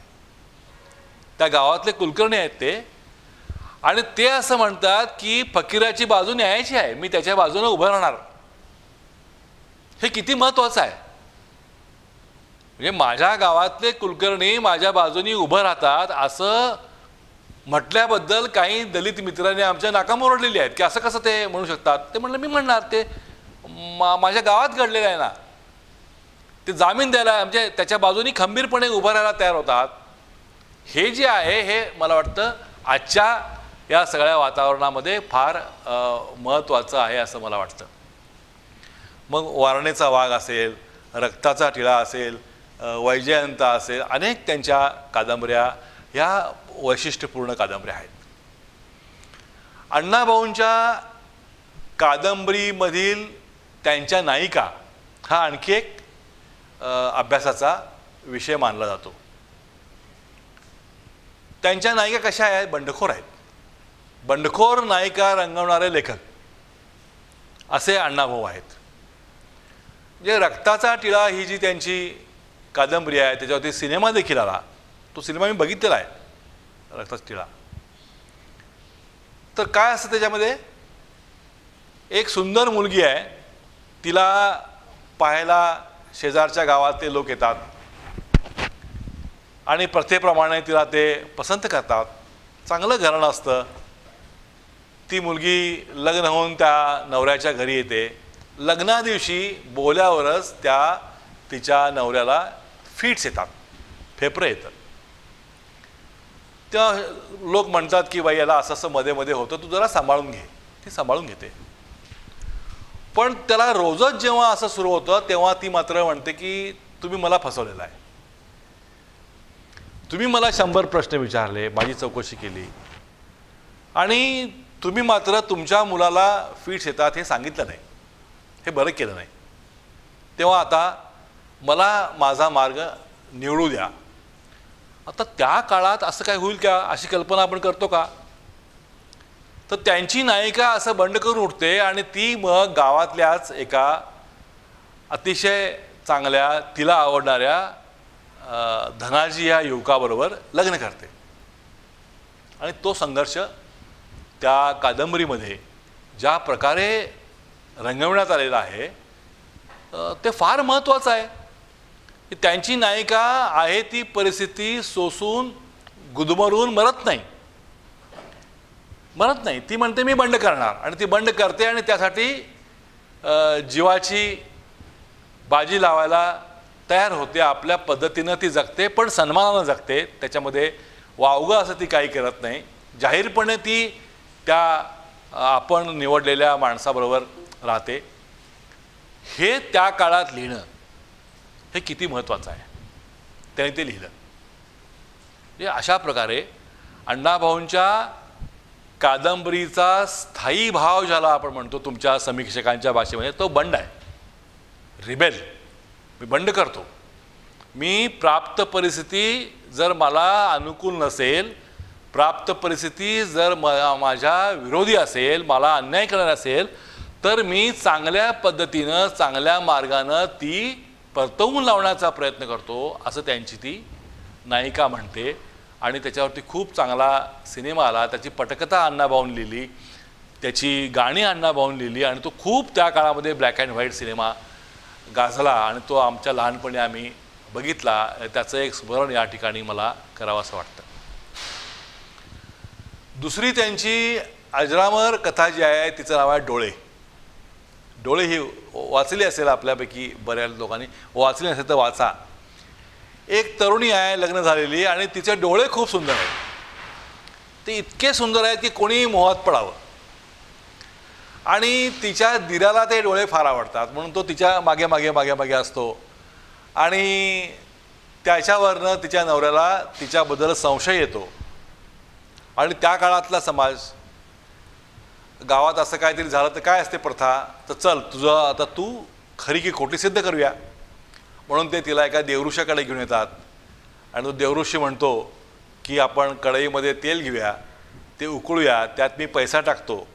त्या गावातले कुलकर्णी आहेत ते, आणि ते असं म्हणतात की फकीराची बाजू न्यायाची आहे, मी त्याच्या बाजूने उभं राहणार. हे किती महत्त्वाचं आहे. म्हणजे माझ्या गावातले कुलकर्णी माझ्या बाजूनी उभं राहतात असं म्हटल्याबद्दल काही दलित मित्रांनी आमच्या नाकाम ओरडलेली आहेत की असं कसं ते म्हणू शकतात. ते म्हणलं मी म्हणणार, ते माझ्या गावात घडलेलं आहे ना. ते जामीन द्यायला म्हणजे त्याच्या बाजूनी खंबीरपणे उभं राहायला तयार होतात. हे जे आहे हे मला वाटतं आजच्या या सगळ्या वातावरणामध्ये फार महत्त्वाचं आहे असं मला वाटतं. मग वारणेचा वाघ असेल, रक्ताचा टिळा असेल, वैजयंता असेल, अनेक त्यांच्या कादंबऱ्या ह्या वैशिष्ट्यपूर्ण कादंबऱ्या आहेत. अण्णाभाऊंच्या कादंबरीमधील त्यांच्या नायिका हा आणखी एक अभ्यासाचा विषय मानला जातो. त्यांच्या नायिका कशा आहेत? बंडखोर आहेत. बंडखोर नायिका रंगवणारे लेखक असे अण्णाभाऊ आहेत. म्हणजे रक्ताचा टिळा ही जी त्यांची कादंबरी आहे त्याच्यावरती सिनेमा देखील आला. तो सिनेमा मी बघितलेला आहे, रक्ताचा टिळा. तर काय असतं त्याच्यामध्ये, एक सुंदर मुलगी आहे, तिला पाहायला शेजारच्या गावातले लोक येतात आणि प्रथेप्रमाणे तिला ते पसंत करतात. चांगलं घराणं असतं. ती मुलगी लग्न होऊन त्या नवऱ्याच्या घरी येते. लग्ना दिवशी बोल्यावरच तिच्या नवऱ्याला फिट्स येतात, फेफरे येतात. तेव्हा लोक म्हणतात की बाई याला असं असं मध्ये मध्ये होतं, तू जरा सांभाळून घे. ती सांभाळून घेते. पण त्याला रोजच जेव्हा असं सुरू होतं तेव्हा ती मात्र म्हणते की तुम्ही मला फसवलेलं आहे. तुम्ही मला 100 प्रश्न विचारले, माझी चौकशी केली आणि तुम्ही मात्र तुमच्या मुलाला फिट्स येतात हे सांगितलं नाही, हे बरं केलं नाही. तेव्हा आता मला माझा मार्ग निवडू द्या. आता त्या काळात असं काय होईल का, अशी कल्पना आपण करतो का? तर त्यांची नायिका असं बंड करून उठते आणि ती मग गावातल्याच एका अतिशय चांगल्या तिला आवडणाऱ्या धनाजी या युवकाबरोबर लग्न करते. आणि तो संघर्ष त्या कादंबरीमध्ये ज्या प्रकारे रंगवण्यात आलेला आहे ते फार महत्त्वाचं आहे. त्यांची नायिका आहे ती परिस्थिती सोसून गुदमरून मरत नाही. ती म्हणते मी बंड करणार आणि ती बंड करते आणि त्यासाठी जीवाची बाजी लावायला तयार होते. आपल्या पद्धतीनं ती जगते, पण सन्मानानं जगते. त्याच्यामध्ये वावगं असं ती काही करत नाही. जाहीरपणे ती त्या आपण निवडलेल्या माणसाबरोबर राहते. हे त्या काळात लिहिणं हे किती महत्त्वाचं आहे, त्याने ते लिहिलं. अशा प्रकारे अण्णाभाऊंच्या कादंबरीचा स्थायी भाव ज्याला आपण म्हणतो तुमच्या समीक्षकांच्या भाषेमध्ये, तो बंड आहे, रिबेल. मी बंड करतो. मी प्राप्त परिस्थिती जर मला अनुकूल नसेल, प्राप्त परिस्थिती जर माझ्या विरोधी असेल, मला अन्याय करणार असेल, तर मी चांगल्या पद्धतीनं चांगल्या मार्गानं ती परतवून लावण्याचा प्रयत्न करतो, असं त्यांची ती नायिका म्हणते. आणि त्याच्यावरती खूप चांगला सिनेमा आला. त्याची पटकथा अण्णाभाऊंनी लिहिली, त्याची गाणी अण्णाभाऊंनी लिहिली आणि तो खूप त्या काळामध्ये ब्लॅक अँड व्हाईट सिनेमा गाजला आणि तो आमच्या लहानपणी आम्ही बघितला. त्याचं एक स्मरण या ठिकाणी मला करावं असं वाटतं. दुसरी त्यांची अजरामर कथा जी आहे तिचं नाव आहे डोळे. डोळे ही वाचली असेल आपल्यापैकी बऱ्याच लोकांनी. वाचली नसेल तर वाचा. एक तरुणी आहे लग्न झालेली आणि तिचे डोळे खूप सुंदर आहेत. ते इतके सुंदर आहेत की कोणी मोहात पडावं. आणि तिच्या दिराला ते डोळे फार आवडतात म्हणून तो तिच्या मागे मागे मागे मागे असतो. आणि त्याच्यावरनं तिच्या नवऱ्याला तिच्याबद्दल संशय येतो. आणि त्या काळातला समाज, गावात असं काहीतरी झालं तर काय असते प्रथा, तर चल तुझं आता तू खरी की खोटी सिद्ध करूया म्हणून ते तिला एका देवऋषाकडे घेऊन येतात. आणि तो देवऋषी म्हणतो की आपण कढईमध्ये तेल घेऊया, ते उकळूया, त्यात मी पैसा टाकतो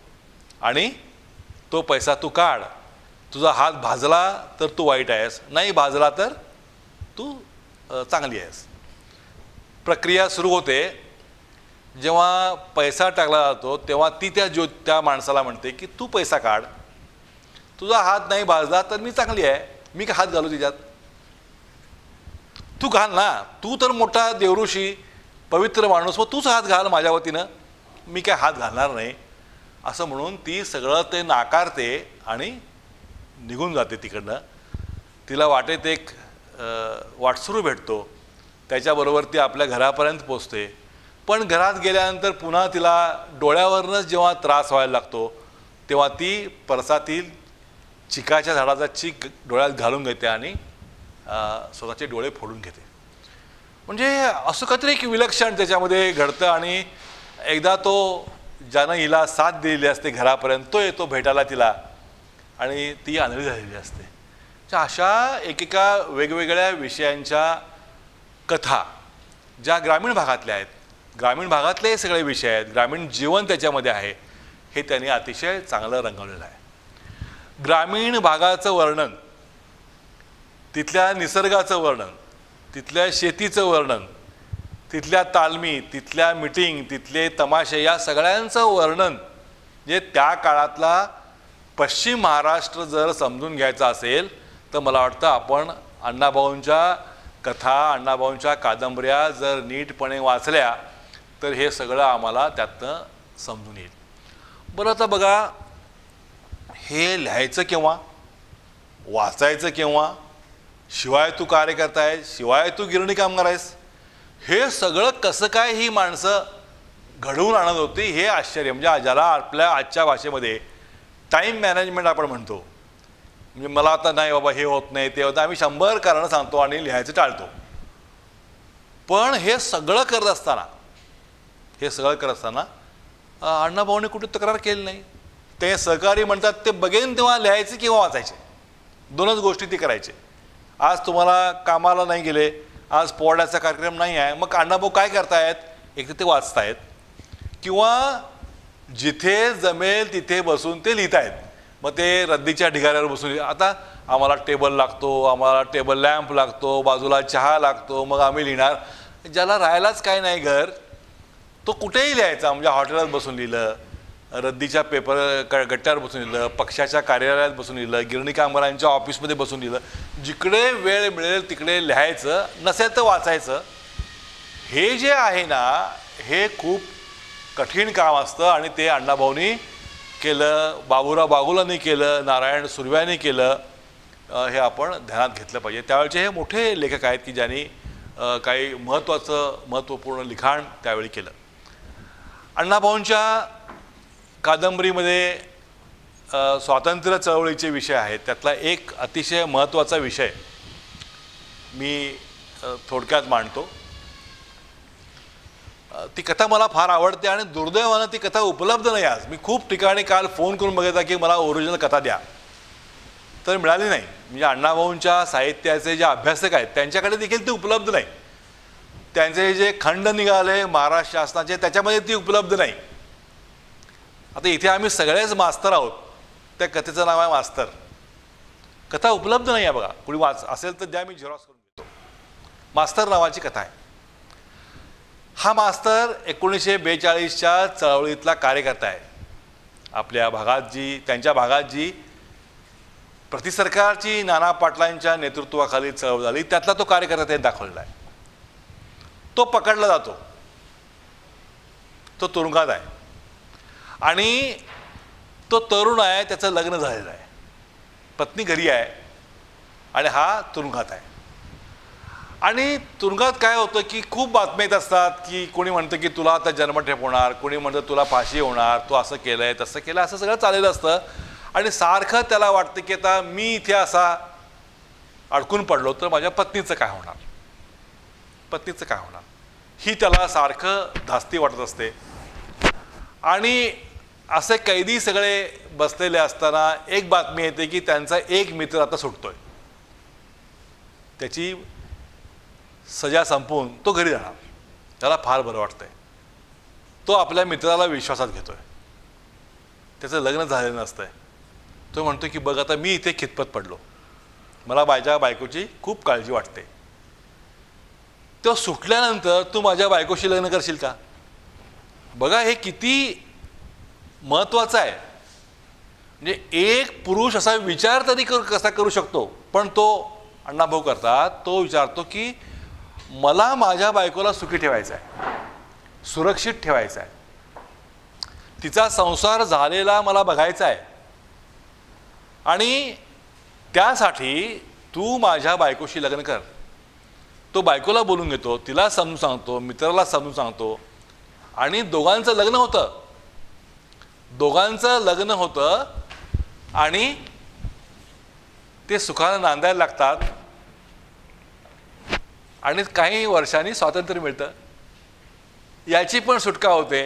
आणि तो पैसा तू काढ. तुझा हात भाजला तर तू वाईट आहेस, नाही भाजला तर तू चांगली आहेस. प्रक्रिया सुरू होते. जेव्हा पैसा टाकला जातो तेव्हा ती त्या माणसाला म्हणते की तू पैसा काढ, तुझा हात नाही भाजला तर मी चांगली आहे, मी काय हात घालू तिच्यात, तू घाल ना, तू तर मोठा देवऋषी पवित्र माणूस, मग तूच हात घाल माझ्या वतीनं, मी काय हात घालणार नाही. असं म्हणून ती सगळं ते नाकारते आणि निघून जाते तिकडनं. तिला वाटेत एक वाटसरू भेटतो, त्याच्याबरोबर ती आपल्या घरापर्यंत पोचते. पण घरात गेल्यानंतर पुन्हा तिला डोळ्यावरनंच जेव्हा त्रास व्हायला लागतो तेव्हा ती परसातील चिकाच्या झाडाचा चीक डोळ्यात घालून घेते आणि स्वतःचे डोळे फोडून घेते. म्हणजे असं काहीतरी एक विलक्षण त्याच्यामध्ये घडतं. आणि एकदा तो ज्यानं हिला साथ दिलेली असते घरापर्यंत तो येतो भेटायला तिला आणि ती आंधळी झालेली असते. अशा एकेका वेगवेगळ्या विषयांच्या कथा ज्या ग्रामीण भागातल्या आहेत, ग्रामीण भागातले सगळे विषय आहेत, ग्रामीण जीवन त्याच्यामध्ये आहे, हे त्यांनी अतिशय चांगलं रंगवलेलं आहे. ग्रामीण भागाचं वर्णन, तिथल्या निसर्गाचं वर्णन, तिथल्या शेतीचं वर्णन, तिथल्या तालमी, तिथल्या मीटिंग, तिथले तमाशे, या सगळ्यांचं वर्णन म्हणजे त्या काळातला पश्चिम महाराष्ट्र जर समजून घ्यायचा असेल तर मला वाटतं आपण अण्णाभाऊंच्या कथा, अण्णाभाऊंच्या कादंबऱ्या जर नीटपणे वाचल्या तर हे सगळं आम्हाला त्यातनं समजून येईल. बरं, आता बघा, हे लिहायचं केव्हा, वाचायचं केव्हा, शिवाय तू कार्यकर्ता आहेस, शिवाय तू गिरणी कामगार आहेस, हे सगळं कसं काय ही माणसं घडवून आणत होती हे आश्चर्य. म्हणजे ज्याला आपल्या आजच्या भाषेमध्ये टाईम मॅनेजमेंट आपण म्हणतो. म्हणजे मला आता नाही बाबा हे होत नाही ते होतं, आम्ही 100 कारणं सांगतो आणि लिहायचं टाळतो. पण हे सगळं करत असताना अण्णाभाऊने कुठे तक्रार केली नाही. ते सहकारी म्हणतात ते बघेन तेव्हा लिहायचे किंवा वाचायचे, दोनच गोष्टी ते करायचे. आज तुम्हाला कामाला नाही गेले, आज पोवाड्याचा कार्यक्रम नाही आहे, मग अण्णाभाऊ काय करतायत, एक तर ते वाचतायत किंवा जिथे जमेल तिथे बसून ते लिहित आहेत. मग ते रद्दीच्या ढिगाऱ्यावर बसून, आता आम्हाला टेबल लागतो, आम्हाला टेबल लॅम्प लागतो, बाजूला चहा लागतो, मग आम्ही लिहिणार. ज्याला राहायलाच काय नाही घर, तो कुठेही लिहायचा. म्हणजे हॉटेलात बसून लिहिलं, रद्दीच्या गट्ट्यावर बसून लिहिलं, पक्षाच्या कार्यालयात बसून लिहिलं, गिरणी कामगारांच्या ऑफिसमध्ये बसून लिहिलं. जिकडे वेळ मिळेल तिकडे लिहायचं, नसेल तर वाचायचं. हे जे आहे ना, हे खूप कठीण काम असतं आणि ते अण्णाभाऊंनी केलं, बाबुराव बागुलांनी केलं, नारायण सुर्व्यांनी केलं. हे आपण ध्यानात घेतलं पाहिजे. त्यावेळेचे हे मोठे लेखक आहेत की ज्यांनी काही महत्त्वपूर्ण लिखाण त्यावेळी केलं. अण्णाभाऊंच्या कादंबरीमध्ये स्वातंत्र्य चळवळीचे विषय आहेत. त्यातला एक अतिशय महत्त्वाचा विषय मी थोडक्यात मांडतो. ती कथा मला फार आवडते आणि दुर्दैवानं ती कथा उपलब्ध नाही. आज मी खूप ठिकाणी काल फोन करून बघितला की मला ओरिजिनल कथा द्या, तर मिळाली नाही. म्हणजे अण्णाभाऊंच्या साहित्याचे जे अभ्यासक आहेत त्यांच्याकडे देखील ती उपलब्ध नाही. त्यांचे जे खंड निघाले महाराष्ट्र शासनाचे त्याच्यामध्ये ती उपलब्ध नाही. आता इथे आम्ही सगळेच मास्तर आहोत, त्या कथेचं नाव आहे मास्तर. कथा उपलब्ध नाही आहे बघा, कुणी असेल तर द्या, मी झेरॉक्स करून घेतो. मास्तर नावाची कथा आहे. हा मास्तर 1942च्या चळवळीतला कार्यकर्ता आहे. आपल्या भागात त्यांच्या भागात जी प्रतिसरकारची नाना पाटलांच्या नेतृत्वाखाली चळवळ झाली त्यातला तो कार्यकर्ता त्यांनी दाखवलेला आहे. तो पकडला जातो, तो तुरुंगात आहे आणि तो तरुण आहे, त्याचं लग्न झालेलं आहे, पत्नी घरी आहे आणि हा तुरुंगात आहे. आणि तुरुंगात काय होतं की खूप बातम्या येत असतात की कोणी म्हणतं की तुला आता जन्मठेप होणार, कोणी म्हणतं तुला फाशी होणार, तू असं केलंय तसं केलं, असं सगळं चाललेलं असतं. आणि सारखं त्याला वाटतं की आता मी इथे असा अडकून पडलो तर माझ्या पत्नीचं काय होणार, पत्नीचं काय होणार, ही त्याला सारखं धास्ती वाटत असते. आणि असे कैदी सगळे बसलेले असताना एक बातमी येते की त्यांचा एक मित्र आता सुटतोय, त्याची सजा संपवून तो घरी जाणार. त्याला फार बरं वाटतंय. तो आपल्या मित्राला विश्वासात घेतोय, त्याचं लग्न झालेलं नसतंय. तो म्हणतो की बघ आता मी इथे खितपत पडलो, मला माझ्या बायकोची खूप काळजी वाटते. तो सुटल्यानंतर तू माझ्या बायकोशी लग्न करशील का? बघा हे किती महत्त्वाचं आहे. म्हणजे एक पुरुष असा विचार तरी कसा करू शकतो, पण तो अण्णाभाऊ करतात, तो विचारतो की मला माझ्या बायकोला सुखी ठेवायचं आहे, सुरक्षित ठेवायचं आहे, तिचा संसार झालेला मला बघायचा आहे आणि त्यासाठी तू माझ्या बायकोशी लग्न कर. तो बायकोला बोलून घेतो, तिला समजून सांगतो, मित्राला समजून सांगतो आणि दोघांचं लग्न होतं आणि ते सुखानं नांदायला लागतात आणि काही वर्षांनी स्वातंत्र्य मिळतं, याची पण सुटका होते.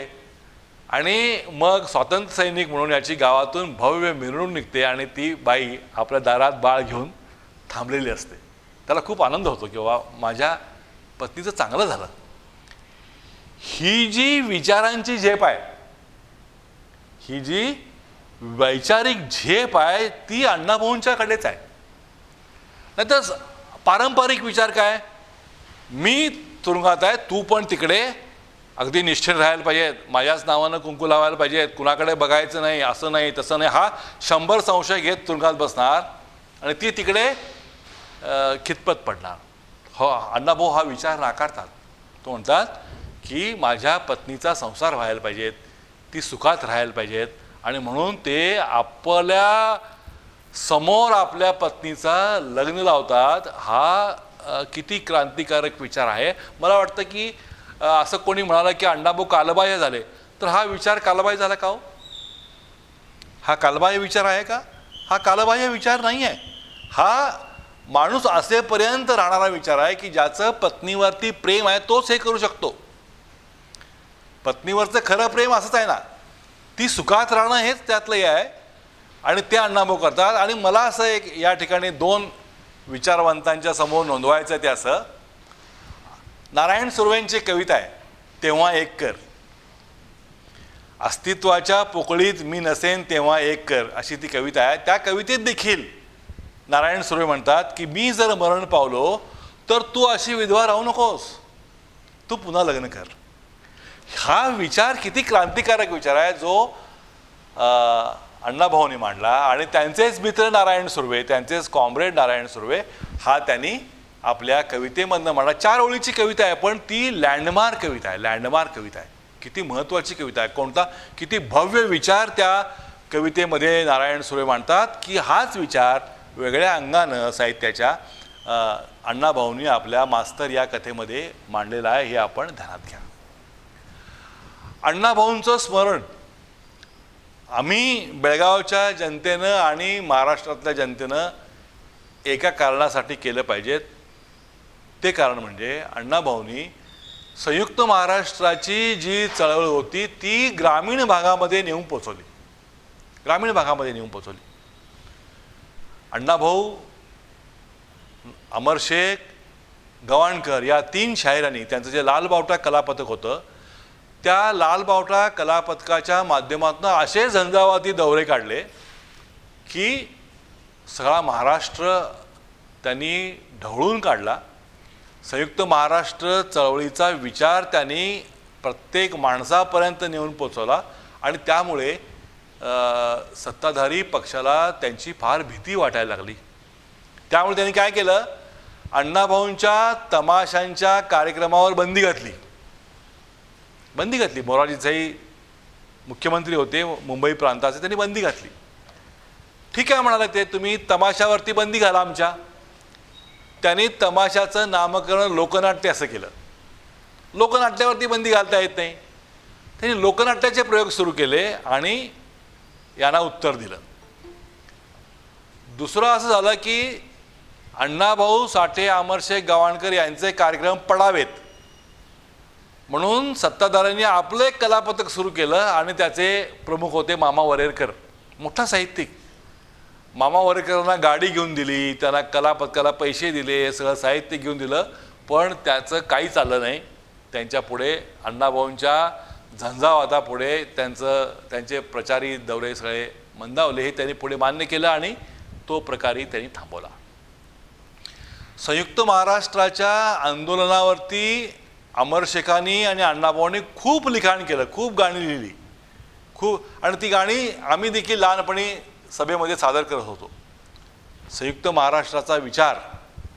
आणि मग स्वातंत्र्य सैनिक म्हणून याची गावातून भव्य मिरवणूक निघते आणि ती बाई आपल्या दारात बाळ घेऊन थांबलेली असते. त्याला खूप आनंद होतो की बाबा माझ्या पत्नीचं चांगलं झालं. ही जी विचारांची झेप आहे, ही जी वैचारिक झेप आहे ती अण्णाभाऊंच्याकडेच आहे. नाहीतर पारंपरिक विचार काय, मी तुरुंगात आहे, तू पण तिकडे अगदी निष्ठेर राहायला पाहिजेत, माझ्याच नावानं कुंकू लावायला पाहिजेत, कुणाकडे बघायचं नाही, असं नाही तसं नाही, हा 100 संशय घेत तुरुंगात बसणार आणि ती तिकडे खितपत पडणार. हो, अण्णाभाऊ हा विचार नाकारतात. तो म्हणतात की माझ्या पत्नीचा संसार व्हायला पाहिजेत, ती सुखात राहायला पाहिजेत आणि म्हणून ते आपल्या समोर आपल्या पत्नीचा लग्न लावतात. हा किती क्रांतिकारक विचार आहे. मला वाटतं की असं कोणी म्हणाला की अण्णाभाऊ कालबाह्य झाले, तर हा विचार कालबाह्य झाला का हो? हा कालबाह्य विचार आहे का? हा कालबाह्य विचार नाही आहे. हा माणूस असेपर्यंत राहणारा विचार आहे की ज्याचं पत्नीवरती प्रेम आहे तोच हे करू शकतो. पत्नीवरचं खरं प्रेम असंच आहे ना, ती सुखात राहणं हेच त्यातलं हे आहे आणि ते अण्णाभाऊ करतात. आणि मला असं एक या ठिकाणी 2 विचारवंतांच्या समोर नोंदवायचं ते असं, नारायण सुर्वेंची कविता आहे, तेव्हा एक कर, अस्तित्वाच्या पोकळीत मी नसेन तेव्हा एक कर, अशी ती कविता आहे. त्या कवितेत देखील नारायण सुर्वे म्हणतात की मी जर मरण पावलो तर तू अशी विधवा राहू नकोस, तू पुन्हा लग्न कर. हा विचार किती क्रांतिकारक विचार आहे जो अण्णाभाऊंनी मांडला. आणि त्यांचेच मित्र नारायण सुर्वे, त्यांचेच कॉम्रेड नारायण सुर्वे, हा त्यांनी आपल्या कवितेमधनं मांडला. 4 ओळीची कविता आहे पण ती लँडमार्क कविता आहे. लँडमार्क कविता आहे, किती महत्त्वाची कविता आहे. कोणता किती भव्य विचार त्या कवितेमध्ये नारायण सुर्वे मांडतात की हाच विचार वेगळ्या अंगानं साहित्याच्या अण्णाभाऊंनी आपल्या मास्तर या कथेमध्ये मांडलेला आहे, हे आपण ध्यानात घ्या. अण्णाभाऊंचं स्मरण आम्ही बेळगावच्या जनतेनं आणि महाराष्ट्रातल्या जनतेनं एका कारणासाठी केलं पाहिजे. ते कारण म्हणजे अण्णाभाऊंनी संयुक्त महाराष्ट्राची जी चळवळ होती ती ग्रामीण भागामध्ये नेऊन पोचवली. ग्रामीण भागामध्ये नेऊन पोचवली. अण्णाभाऊ, अमर शेख, गवाणकर या 3 शाहिरांनी त्यांचं जे लालबावटा कलापथक होतं, त्या लालबावटा कलापथकाच्या माध्यमातून असे झंझावाती दौरे काढले की सगळा महाराष्ट्र त्यांनी ढवळून काढला. संयुक्त महाराष्ट्र चळवळीचा विचार त्यांनी प्रत्येक माणसापर्यंत नेऊन पोचवला आणि त्यामुळे सत्ताधारी पक्षाला त्यांची फार भीती वाटायला लागली. त्यामुळे त्यांनी काय केलं, अण्णाभाऊंच्या तमाशांच्या कार्यक्रमावर बंदी घातली. मोरारजी देसाई मुख्यमंत्री होते मुंबई प्रांताचे, त्यांनी बंदी घातली. ठीक आहे म्हणाले ते, तुम्ही तमाशावरती बंदी घाला आमच्या. त्यांनी तमाशाचं नामकरण लोकनाट्य असं केलं. लोकनाट्यावरती बंदी घालता येत नाही. त्यांनी लोकनाट्याचे प्रयोग सुरू केले आणि यांना उत्तर दिलं. दुसरं असं झालं की अण्णाभाऊ साठे, अमरशेख, गवाणकर यांचे कार्यक्रम पडावेत म्हणून सत्ताधाऱ्यांनी आपलं एक कलापथक सुरू केलं आणि त्याचे प्रमुख होते मामा वरेरकर, मोठा साहित्यिक. मामा वरेरकरांना गाडी घेऊन दिली, त्यांना कलापथकाला पैसे दिले, सगळं साहित्य घेऊन दिलं, पण त्याचं काही चाललं नाही. त्यांच्या पुढे अण्णाभाऊंच्या झंझावातापुढे त्यांचे प्रचारी दौरे सगळे मंदावले. हे त्यांनी पुढे मान्य केलं आणि तो प्रकारही त्यांनी थांबवला. संयुक्त महाराष्ट्राच्या आंदोलनावरती अमर शेखांनी आणि अण्णाभाऊंनी खूप लिखाण केलं, खूप गाणी लिहिली, खूप. आणि ती गाणी आम्ही देखील लहानपणी सभेमध्ये सादर करत होतो. संयुक्त महाराष्ट्राचा विचार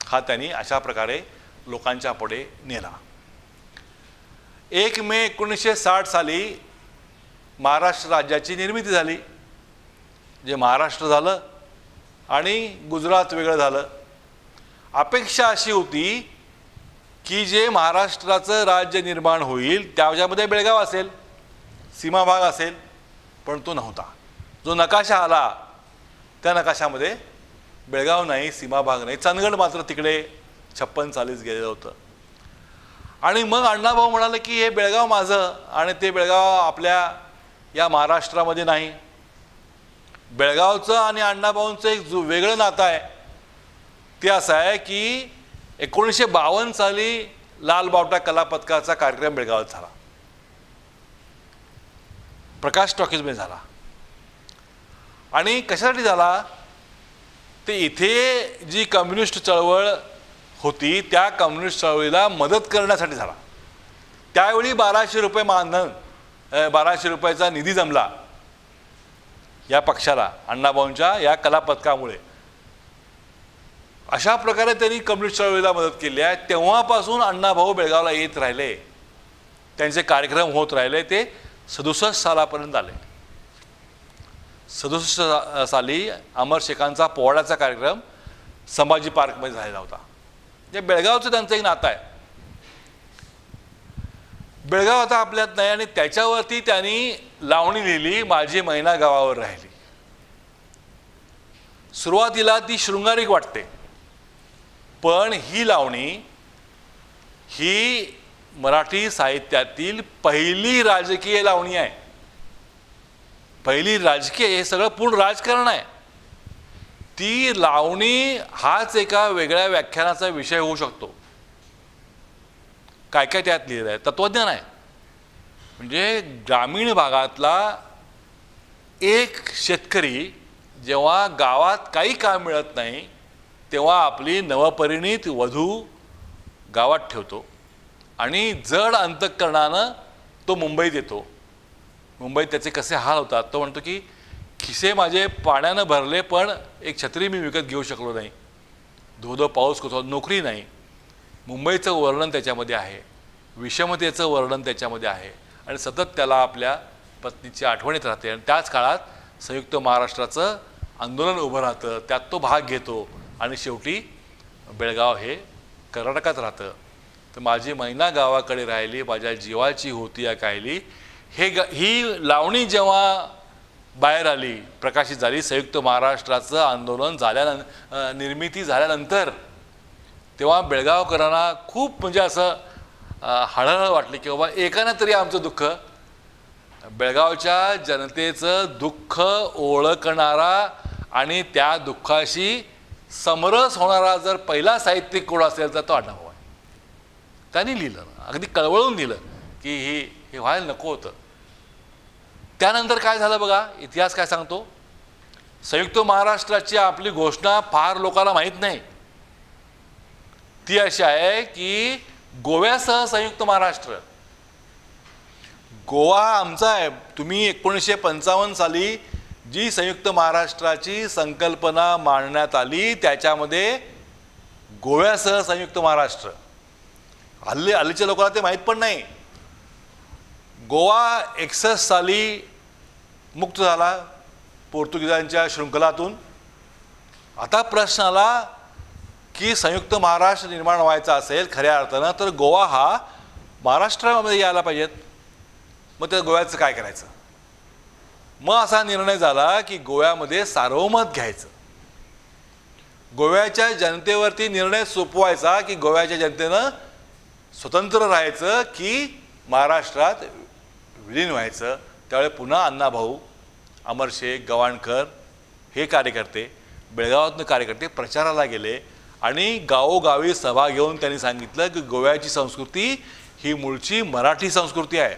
हा त्यांनी अशा प्रकारे लोकांच्या पुढे नेला. 1 मे 1960 साली महाराष्ट्र राज्याची निर्मिती झाली. जे महाराष्ट्र झालं आणि गुजरात वेगळं झालं. अपेक्षा अशी होती की जे महाराष्ट्राचं राज्य निर्माण होईल त्याच्यामध्ये बेळगाव असेल, सीमा भाग असेल, पण तो नव्हता. जो नकाशा आला त्या नकाशामध्ये बेळगाव नाही, सीमा भाग नाही, चंदगड मात्र तिकडे 56 सालीच गेलेलं होतं. आणि मग अण्णाभाऊ म्हणाले की हे बेळगाव माझं आणि ते बेळगाव आपल्या या महाराष्ट्रामध्ये नाही. बेळगावचं आणि अण्णाभाऊंचं एक जो वेगळं नातं आहे ते असं आहे की 1952 साली लालबावटा कलापथकाचा कार्यक्रम बेळगावात झाला, प्रकाश टॉकीजमध्ये झाला. आणि कशासाठी झाला, ते इथे जी कम्युनिस्ट चळवळ होती त्या कम्युनिस्ट चळवळीला मदत करण्यासाठी झाला. त्यावेळी 1200 रुपये मानधन, 1200 रुपयाचा निधी जमला या पक्षाला अण्णाभाऊंच्या या कला पथकामुळे. अशा प्रकारे त्यांनी कम्युनिस्ट चळवळीला मदत केली आहे. तेव्हापासून अण्णाभाऊ बेळगावला येत राहिले, त्यांचे कार्यक्रम होत राहिले. ते 67 सालापर्यंत आले. 67 साली अमर शेखांचा पोवाड्याचा कार्यक्रम संभाजी पार्कमध्ये झालेला होता. म्हणजे बेळगावचं त्यांचं एक नातं आहे. बेळगाव आता आपल्यात नाही आणि त्याच्यावरती त्यांनी लावणी लिहिली, माझी मैना गावावर राहिली. सुरुवातीला ती शृंगारिक वाटते, पण ही लावणी ही मराठी साहित्यातील पहिली राजकीय लावणी आहे. पहिली राजकीय, हे सगळं पूर्ण राजकारण आहे. ती लावणी हाच एका वेगळ्या व्याख्यानाचा विषय होऊ शकतो. काय काय त्यात लिहिलं आहे, तत्वज्ञान आहे. म्हणजे ग्रामीण भागातला एक शेतकरी जेव्हा गावात काही काम मिळत नाही तेव्हा आपली नवपरिणीत वधू गावात ठेवतो आणि जड अंतःकरणानं तो मुंबईत येतो. मुंबईत त्याचे कसे हाल होतात. तो म्हणतो की खिसे माझे पाण्यानं भरले, पण एक छत्री मी विकत घेऊ शकलो नाही. धो पाऊस कोसळतो, नोकरी नाही. मुंबईचं वर्णन त्याच्यामध्ये आहे, विषमतेचं वर्णन त्याच्यामध्ये आहे आणि सतत त्याला आपल्या पत्नीची आठवण येत राहते. आणि त्याच काळात संयुक्त महाराष्ट्राचं आंदोलन उभं राहतं, त्यात तो भाग घेतो आणि शेवटी बेळगाव हे कर्नाटकात राहतं. तर माझी मैना गावाकडे राहिली, माझ्या जीवाची होती या कायली, ही लावणी जेव्हा बाहेर आली, प्रकाशित झाली, संयुक्त महाराष्ट्राचं आंदोलन झाल्यानंतर, निर्मिती झाल्यानंतर, तेव्हा बेळगावकरांना खूप म्हणजे असं हळहळ वाटली की बाबा एकानं तरी आमचं दुःख, बेळगावच्या जनतेचं दुःख ओळखणारा आणि त्या दुःखाशी समरस होणारा जर पहिला साहित्यिक कोण असेल तर तो अण्णाभाऊ आहे. त्यांनी लिहिलं, अगदी कळवळून लिहिलं की हे व्हायला नको होतं. त्यानंतर काय झालं बघा, इतिहास काय सांगतो. संयुक्त महाराष्ट्राची आपली घोषणा फार लोकांना माहीत नाही. ती अशी आहे की गोव्यासह संयुक्त महाराष्ट्र. गोवा आमचा आहे. तुम्ही 1955 साली जी संयुक्त महाराष्ट्राची संकल्पना मांडण्यात आली त्याच्यामध्ये गोव्यासह संयुक्त महाराष्ट्र, हल्लीच्या लोकांना ते माहीत पण नाही. गोवा 61 साली मुक्त झाला पोर्तुगीजांच्या शृंखलातून. आता प्रश्न आला की संयुक्त महाराष्ट्र निर्माण व्हायचा असेल खऱ्या अर्थानं तर गोवा हा महाराष्ट्रामध्ये यायला पाहिजेत. मग त्या गोव्याचं काय करायचं. मग असा निर्णय झाला की गोव्यामध्ये सार्वमत घ्यायचं, गोव्याच्या जनतेवरती निर्णय सोपवायचा की गोव्याच्या जनतेनं स्वतंत्र राहायचं की महाराष्ट्रात विलीन व्हायचं. त्यावेळी पुन्हा अण्णाभाऊ, अमर शेख, गवाणकर हे कार्यकर्ते, बेळगावातून कार्यकर्ते प्रचाराला गेले आणि गावोगावी सभा घेऊन त्यांनी सांगितलं की गोव्याची संस्कृती ही मूळची मराठी संस्कृती आहे,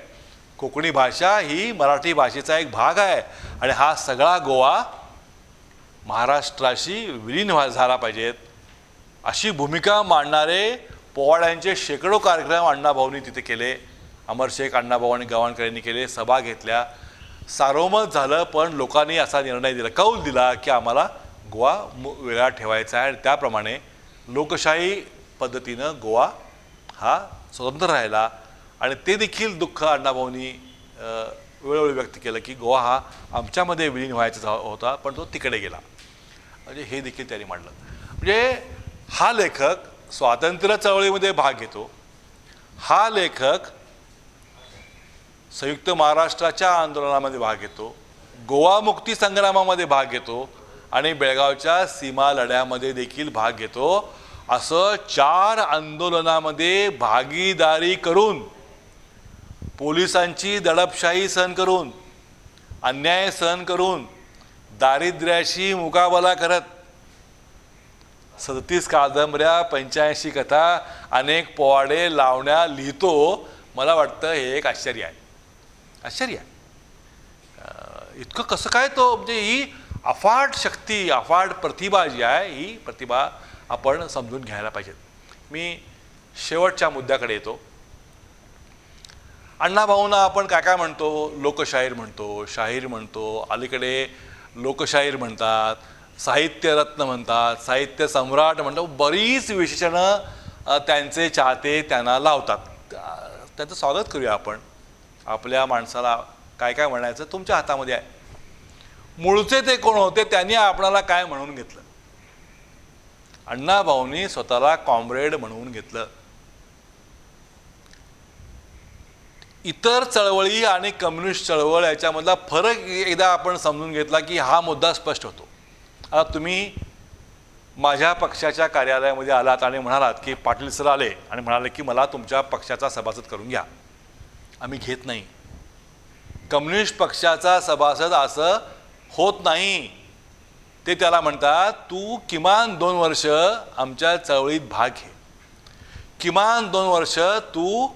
कोकणी भाषा ही मराठी भाषेचा एक भाग आहे आणि हा सगळा गोवा महाराष्ट्राशी विलीन झाला पाहिजेत. अशी भूमिका मांडणारे पोवाड्यांचे शेकडो कार्यक्रम अण्णाभाऊंनी तिथे केले. अमर शेख, अण्णाभाऊ आणि गवाणकर यांनी केले, सभा घेतल्या, सार्वमत झालं. पण लोकांनी असा निर्णय दिला, कौल दिला की आम्हाला गोवा वेगळा ठेवायचा आहे. आणि त्याप्रमाणे लोकशाही पद्धतीनं गोवा हा स्वतंत्र राहिला. आणि ते देखील दुःख अण्णाभाऊंनी वेळोवेळी व्यक्त केलं की गोवा हा आमच्यामध्ये विलीन व्हायचा होता पण तो तिकडे गेला. म्हणजे हे देखील त्यांनी मांडलं. म्हणजे हा लेखक स्वातंत्र्य चळवळीमध्ये भाग घेतो, हा लेखक संयुक्त महाराष्ट्राच्या आंदोलनामध्ये भाग घेतो, गोवा मुक्ती संग्रामामध्ये भाग घेतो आणि बेळगावच्या सीमा लढ्यामध्ये देखील भाग घेतो. असं 4 आंदोलनामध्ये भागीदारी करून, पोलिसांची दडपशाही सहन करून, अन्याय सहन करून, दारिद्र्याशी मुकाबला करत 37 कादंबऱ्या, 85 कथा, अनेक पोवाडे, लावण्या लिहितो. मला वाटतं हे एक आश्चर्य आहे. आश्चर्य आहे. इतकं कसं काय तो, म्हणजे ही अफाट शक्ती, अफाट प्रतिभा जी आहे, ही प्रतिभा आपण समजून घ्यायला पाहिजेत. मी शेवटच्या मुद्द्याकडे येतो. अण्णाभाऊंना आपण काय काय म्हणतो, लोकशाहीर म्हणतो, शाहीर म्हणतो, अलीकडे लोकशाहीर म्हणतात, साहित्यरत्न म्हणतात, साहित्य सम्राट म्हणतात, बरीच विशेषणं त्यांचे चाहते त्यांना लावतात. त्यांचं स्वागत करूया आपण. आपल्या माणसाला काय काय म्हणायचं तुमच्या हातामध्ये आहे. मूळचे ते कोण होते, त्यांनी आपणाला काय म्हणून घेतलं? अण्णाभाऊंनी स्वतःला कॉम्रेड म्हणून घेतलं. इतर चळवळी आणि कम्युनिस्ट चळवळ याच्यामधला फरक एकदा आपण समजून घेतला की हा मुद्दा स्पष्ट होतो. आता तुम्ही माझ्या पक्षाच्या कार्यालयामध्ये आलात आणि म्हणालात की पाटील सर आले आणि म्हणाले की मला तुमच्या पक्षाचा सभासद करून घ्या. आम्ही घेत नाही. कम्युनिस्ट पक्षाचा सभासद असं होत नाही. ते त्याला म्हणतात तू किमान 2 वर्ष आमच्या चळवळीत भाग घे, किमान 2 वर्ष तू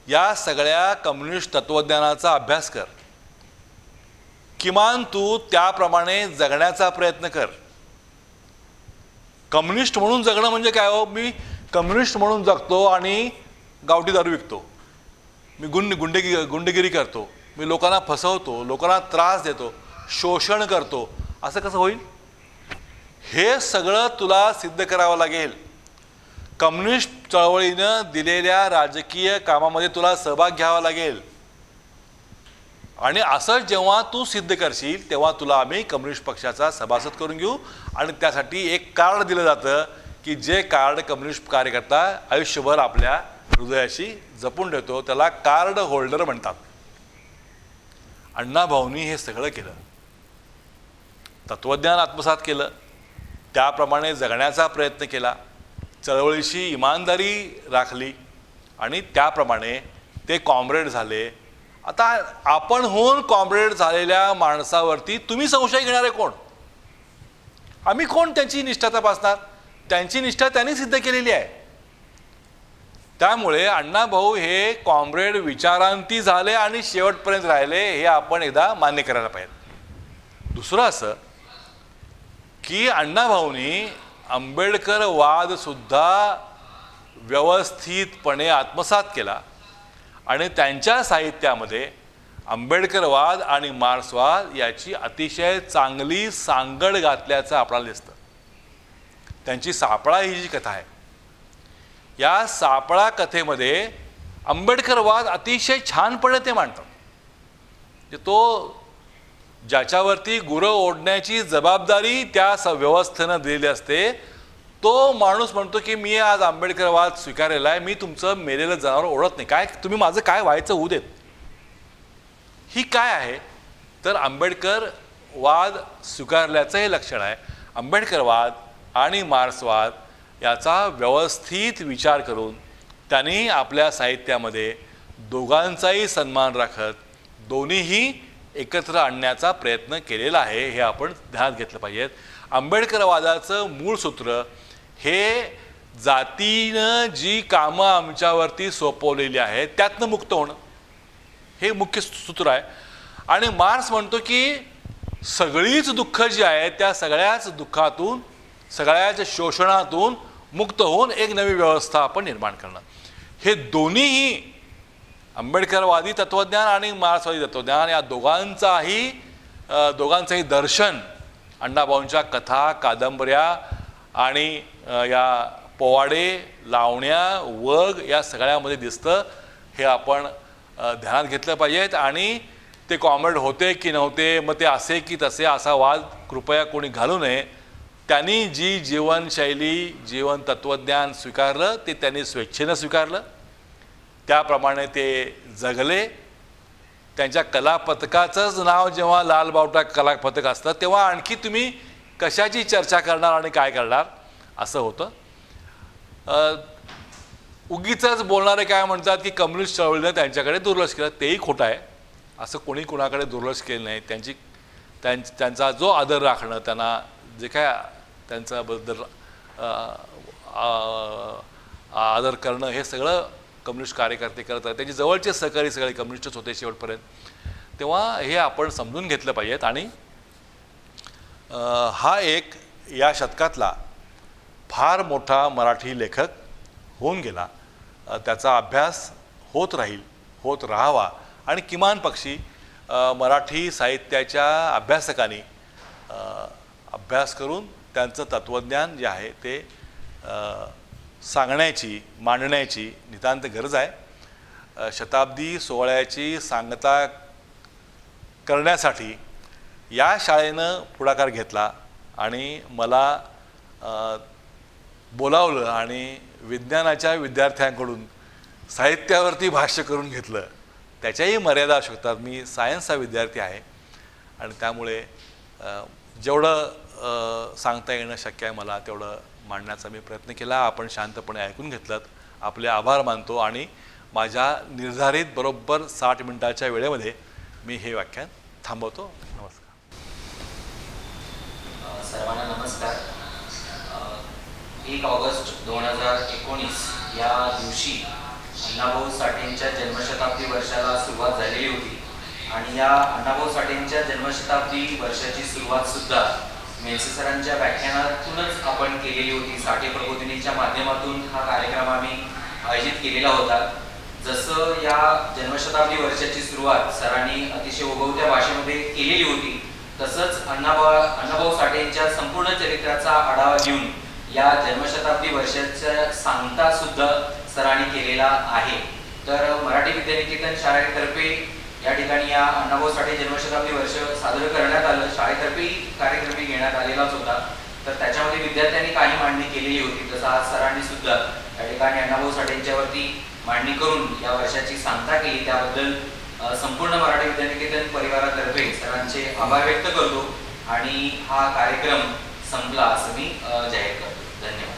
या सगळ्या कम्युनिस्ट तत्त्वज्ञानाचा अभ्यास कर, किमान तू त्याप्रमाणे जगण्याचा प्रयत्न कर. कम्युनिस्ट म्हणून जगणं म्हणजे काय हो? मी कम्युनिस्ट म्हणून जगतो आणि गावठी दारू विकतो, मी गुंडगिरी करतो, मी लोकांना फसवतो, लोकांना त्रास देतो, शोषण करतो, असं कसं होईल? हे सगळं तुला सिद्ध करावं लागेल. कम्युनिस्ट चळवळीनं दिलेल्या राजकीय कामामध्ये तुला सहभाग घ्यावा लागेल. आणि असं जेव्हा तू सिद्ध करशील तेव्हा तुला आम्ही कम्युनिस्ट पक्षाचा सभासद करून घेऊ. आणि त्यासाठी एक कार्ड दिलं जातं की जे कार्ड कम्युनिस्ट कार्यकर्ता आयुष्यभर आपल्या हृदयाशी जपून ठेवतो त्याला कार्ड होल्डर म्हणतात. अण्णाभाऊंनी हे सगळं केलं, तत्त्वज्ञान आत्मसात केलं, त्याप्रमाणे जगण्याचा प्रयत्न केला, चळवळीशी इमानदारी राखली आणि त्याप्रमाणे ते कॉम्रेड झाले. आता आपण होऊन कॉम्रेड झालेल्या माणसावरती तुम्ही संशय घेणारे कोण? आम्ही कोण त्यांची निष्ठा तपासणार? त्यांची निष्ठा त्यांनी सिद्ध केलेली आहे. त्यामुळे अण्णाभाऊ हे कॉम्रेड विचारांती झाले आणि शेवटपर्यंत राहिले हे आपण एकदा मान्य करायला पाहिजे. दुसरं असं की अण्णाभाऊंनी आंबेडकर वाद सुद्धा व्यवस्थितपणे आत्मसात केला आणि त्यांच्या साहित्यामध्ये आंबेडकरवाद आणि मार्क्सवाद याची अतिशय चांगली सांगड घातल्याचं आपल्याला दिसतं. त्यांची सापळा ही जी कथा आहे, या सापळा कथेमध्ये आंबेडकरवाद अतिशय छानपणे ते मांडतात. तो ज्याच्यावरती गुरं ओढण्याची जबाबदारी त्या व्यवस्थेनं दिलेली असते तो माणूस म्हणतो की मी आज आंबेडकरवाद स्वीकारलेला आहे, मी तुमचं मेलेलं जनावर ओढत नाही, काय तुम्ही माझं काय व्हायचं होऊ देत. ही काय आहे तर आंबेडकरवाद स्वीकारल्याचं हे लक्षण आहे. आंबेडकरवाद आणि मार्क्सवाद याचा व्यवस्थित विचार करून त्यांनी आपल्या साहित्यामध्ये दोघांचाही सन्मान राखत दोन्हीही एकत्र आणण्याचा प्रयत्न केलेला आहे. हे आपण ध्यानात घेतलं पाहिजे. आंबेडकरवादाचं मूळ सूत्र हे जातीनं जी कामं आमच्यावरती सोपवलेली आहेत त्यातनं मुक्त होणं हे मुख्य सूत्र आहे. आणि मार्क्स म्हणतो की सगळीच दुःख जी आहेत त्या सगळ्याच दुःखातून सगळ्याच शोषणातून मुक्त होऊन एक नवी व्यवस्था आपण निर्माण करणं. हे दोन्हीही आंबेडकरवादी तत्त्वज्ञान आणि मार्क्सवादी तत्त्वज्ञान या दोघांचंही दर्शन अण्णाभाऊंच्या कथा, कादंबऱ्या आणि या पोवाडे, लावण्या, वग या सगळ्यामध्ये दिसतं. हे आपण ध्यानात घेतलं पाहिजेत. आणि ते कॉम्रेड होते की नव्हते, मग ते असे की तसे असा वाद कृपया कोणी घालू नये. त्यांनी जी जीवनशैली, जीवन तत्त्वज्ञान स्वीकारलं ते त्यांनी स्वेच्छेनं स्वीकारलं, त्याप्रमाणे ते जगले. त्यांच्या कलापथकाचंच नाव जेव्हा लालबावटा कलापथक असतं तेव्हा आणखी तुम्ही कशाची चर्चा करणार आणि काय करणार असं होतं. उगीचच बोलणारे काय म्हणतात की कम्युनिस्ट चळवळीनं त्यांच्याकडे दुर्लक्ष केलं, तेही खोटं आहे. असं कोणी कुणाकडे दुर्लक्ष केलं नाही. त्यांचा जो आदर राखणं, त्यांना जे काय त्यांच्याबद्दल आदर करणं हे सगळं कम्युनिस्ट कार्यकर्ते करत आहेत. त्यांचे जवळचे सहकारी सगळे कम्युनिस्टच होते शेवटपर्यंत. तेव्हा हे आपण समजून घेतलं पाहिजेत. आणि हा एक या शतकातला फार मोठा मराठी लेखक होऊन गेला, त्याचा अभ्यास होत राहील, होत राहावा आणि किमान पक्षी मराठी साहित्याच्या अभ्यासकांनी अभ्यास करून त्यांचं तत्त्वज्ञान जे आहे ते सांगण्याची, मांडण्याची नितांत गरज आहे. शताब्दी सोहळ्याची सांगता करण्यासाठी या शाळेनं पुढाकार घेतला आणि मला बोलावलं आणि विज्ञानाच्या विद्यार्थ्यांकडून साहित्यावरती भाष्य करून घेतलं. त्याच्याही मर्यादा असू शकतात. मी सायन्सचा विद्यार्थी आहे आणि त्यामुळे जेवढं सांगता येणं शक्य आहे मला तेवढं मांडण्याचा मी प्रयत्न केला. आपण शांतपणे ऐकून घेतलं. आपले आभार मानतो आणि माझ्या निर्धारित बरोबर 60 मिनिटाच्या वेळेमध्ये मी हे व्याख्यान थांबवतो. नमस्कार. सर्वांना नमस्कार. 1 ऑगस्ट 2019 या दिवशी अण्णाभाऊ साठेंच्या जन्मशताब्दी वर्षाला सुरुवात झालेली होती आणि या अण्णाभाऊ साठेंच्या जन्मशताब्दी वर्षाची सुरुवात सुद्धा मेलसे सरांच्या व्याख्यानातूनच आपण केलेली होती. साठे प्रबोधिनीच्या माध्यमातून हा कार्यक्रम आम्ही आयोजित केलेला होता. जसं या जन्मशताब्दी वर्षाची सुरुवात सरांनी अतिशय ओघवत्या भाषेमध्ये केलेली होती, तसंच अण्णाभाऊ साठेंच्या संपूर्ण चरित्राचा आढावा घेऊन या जन्मशताब्दी वर्षाचा सांगता सुद्धा सरांनी केलेला आहे. तर मराठी विद्यानिकेतन शाळेतर्फे या ठिकाणी या अण्णाभाऊ साठे जन्मशताब्दी वर्ष साजरं करण्यात आलं. शाळेतर्फे कार्यक्रम घेण्यात आलेलाच होता. तर त्याच्यामध्ये विद्यार्थ्यांनी काही मांडणी केलेली होती. तसं आज सरांनी सुद्धा या ठिकाणी अण्णाभाऊ साठेंच्यावरती मांडणी करून या वर्षाची सांगता केली. त्याबद्दल संपूर्ण मराठी विद्यानिकेतन परिवारातर्फे सरांचे आभार व्यक्त करतो आणि हा कार्यक्रम संपला असं मी जाहीर करतो. धन्यवाद.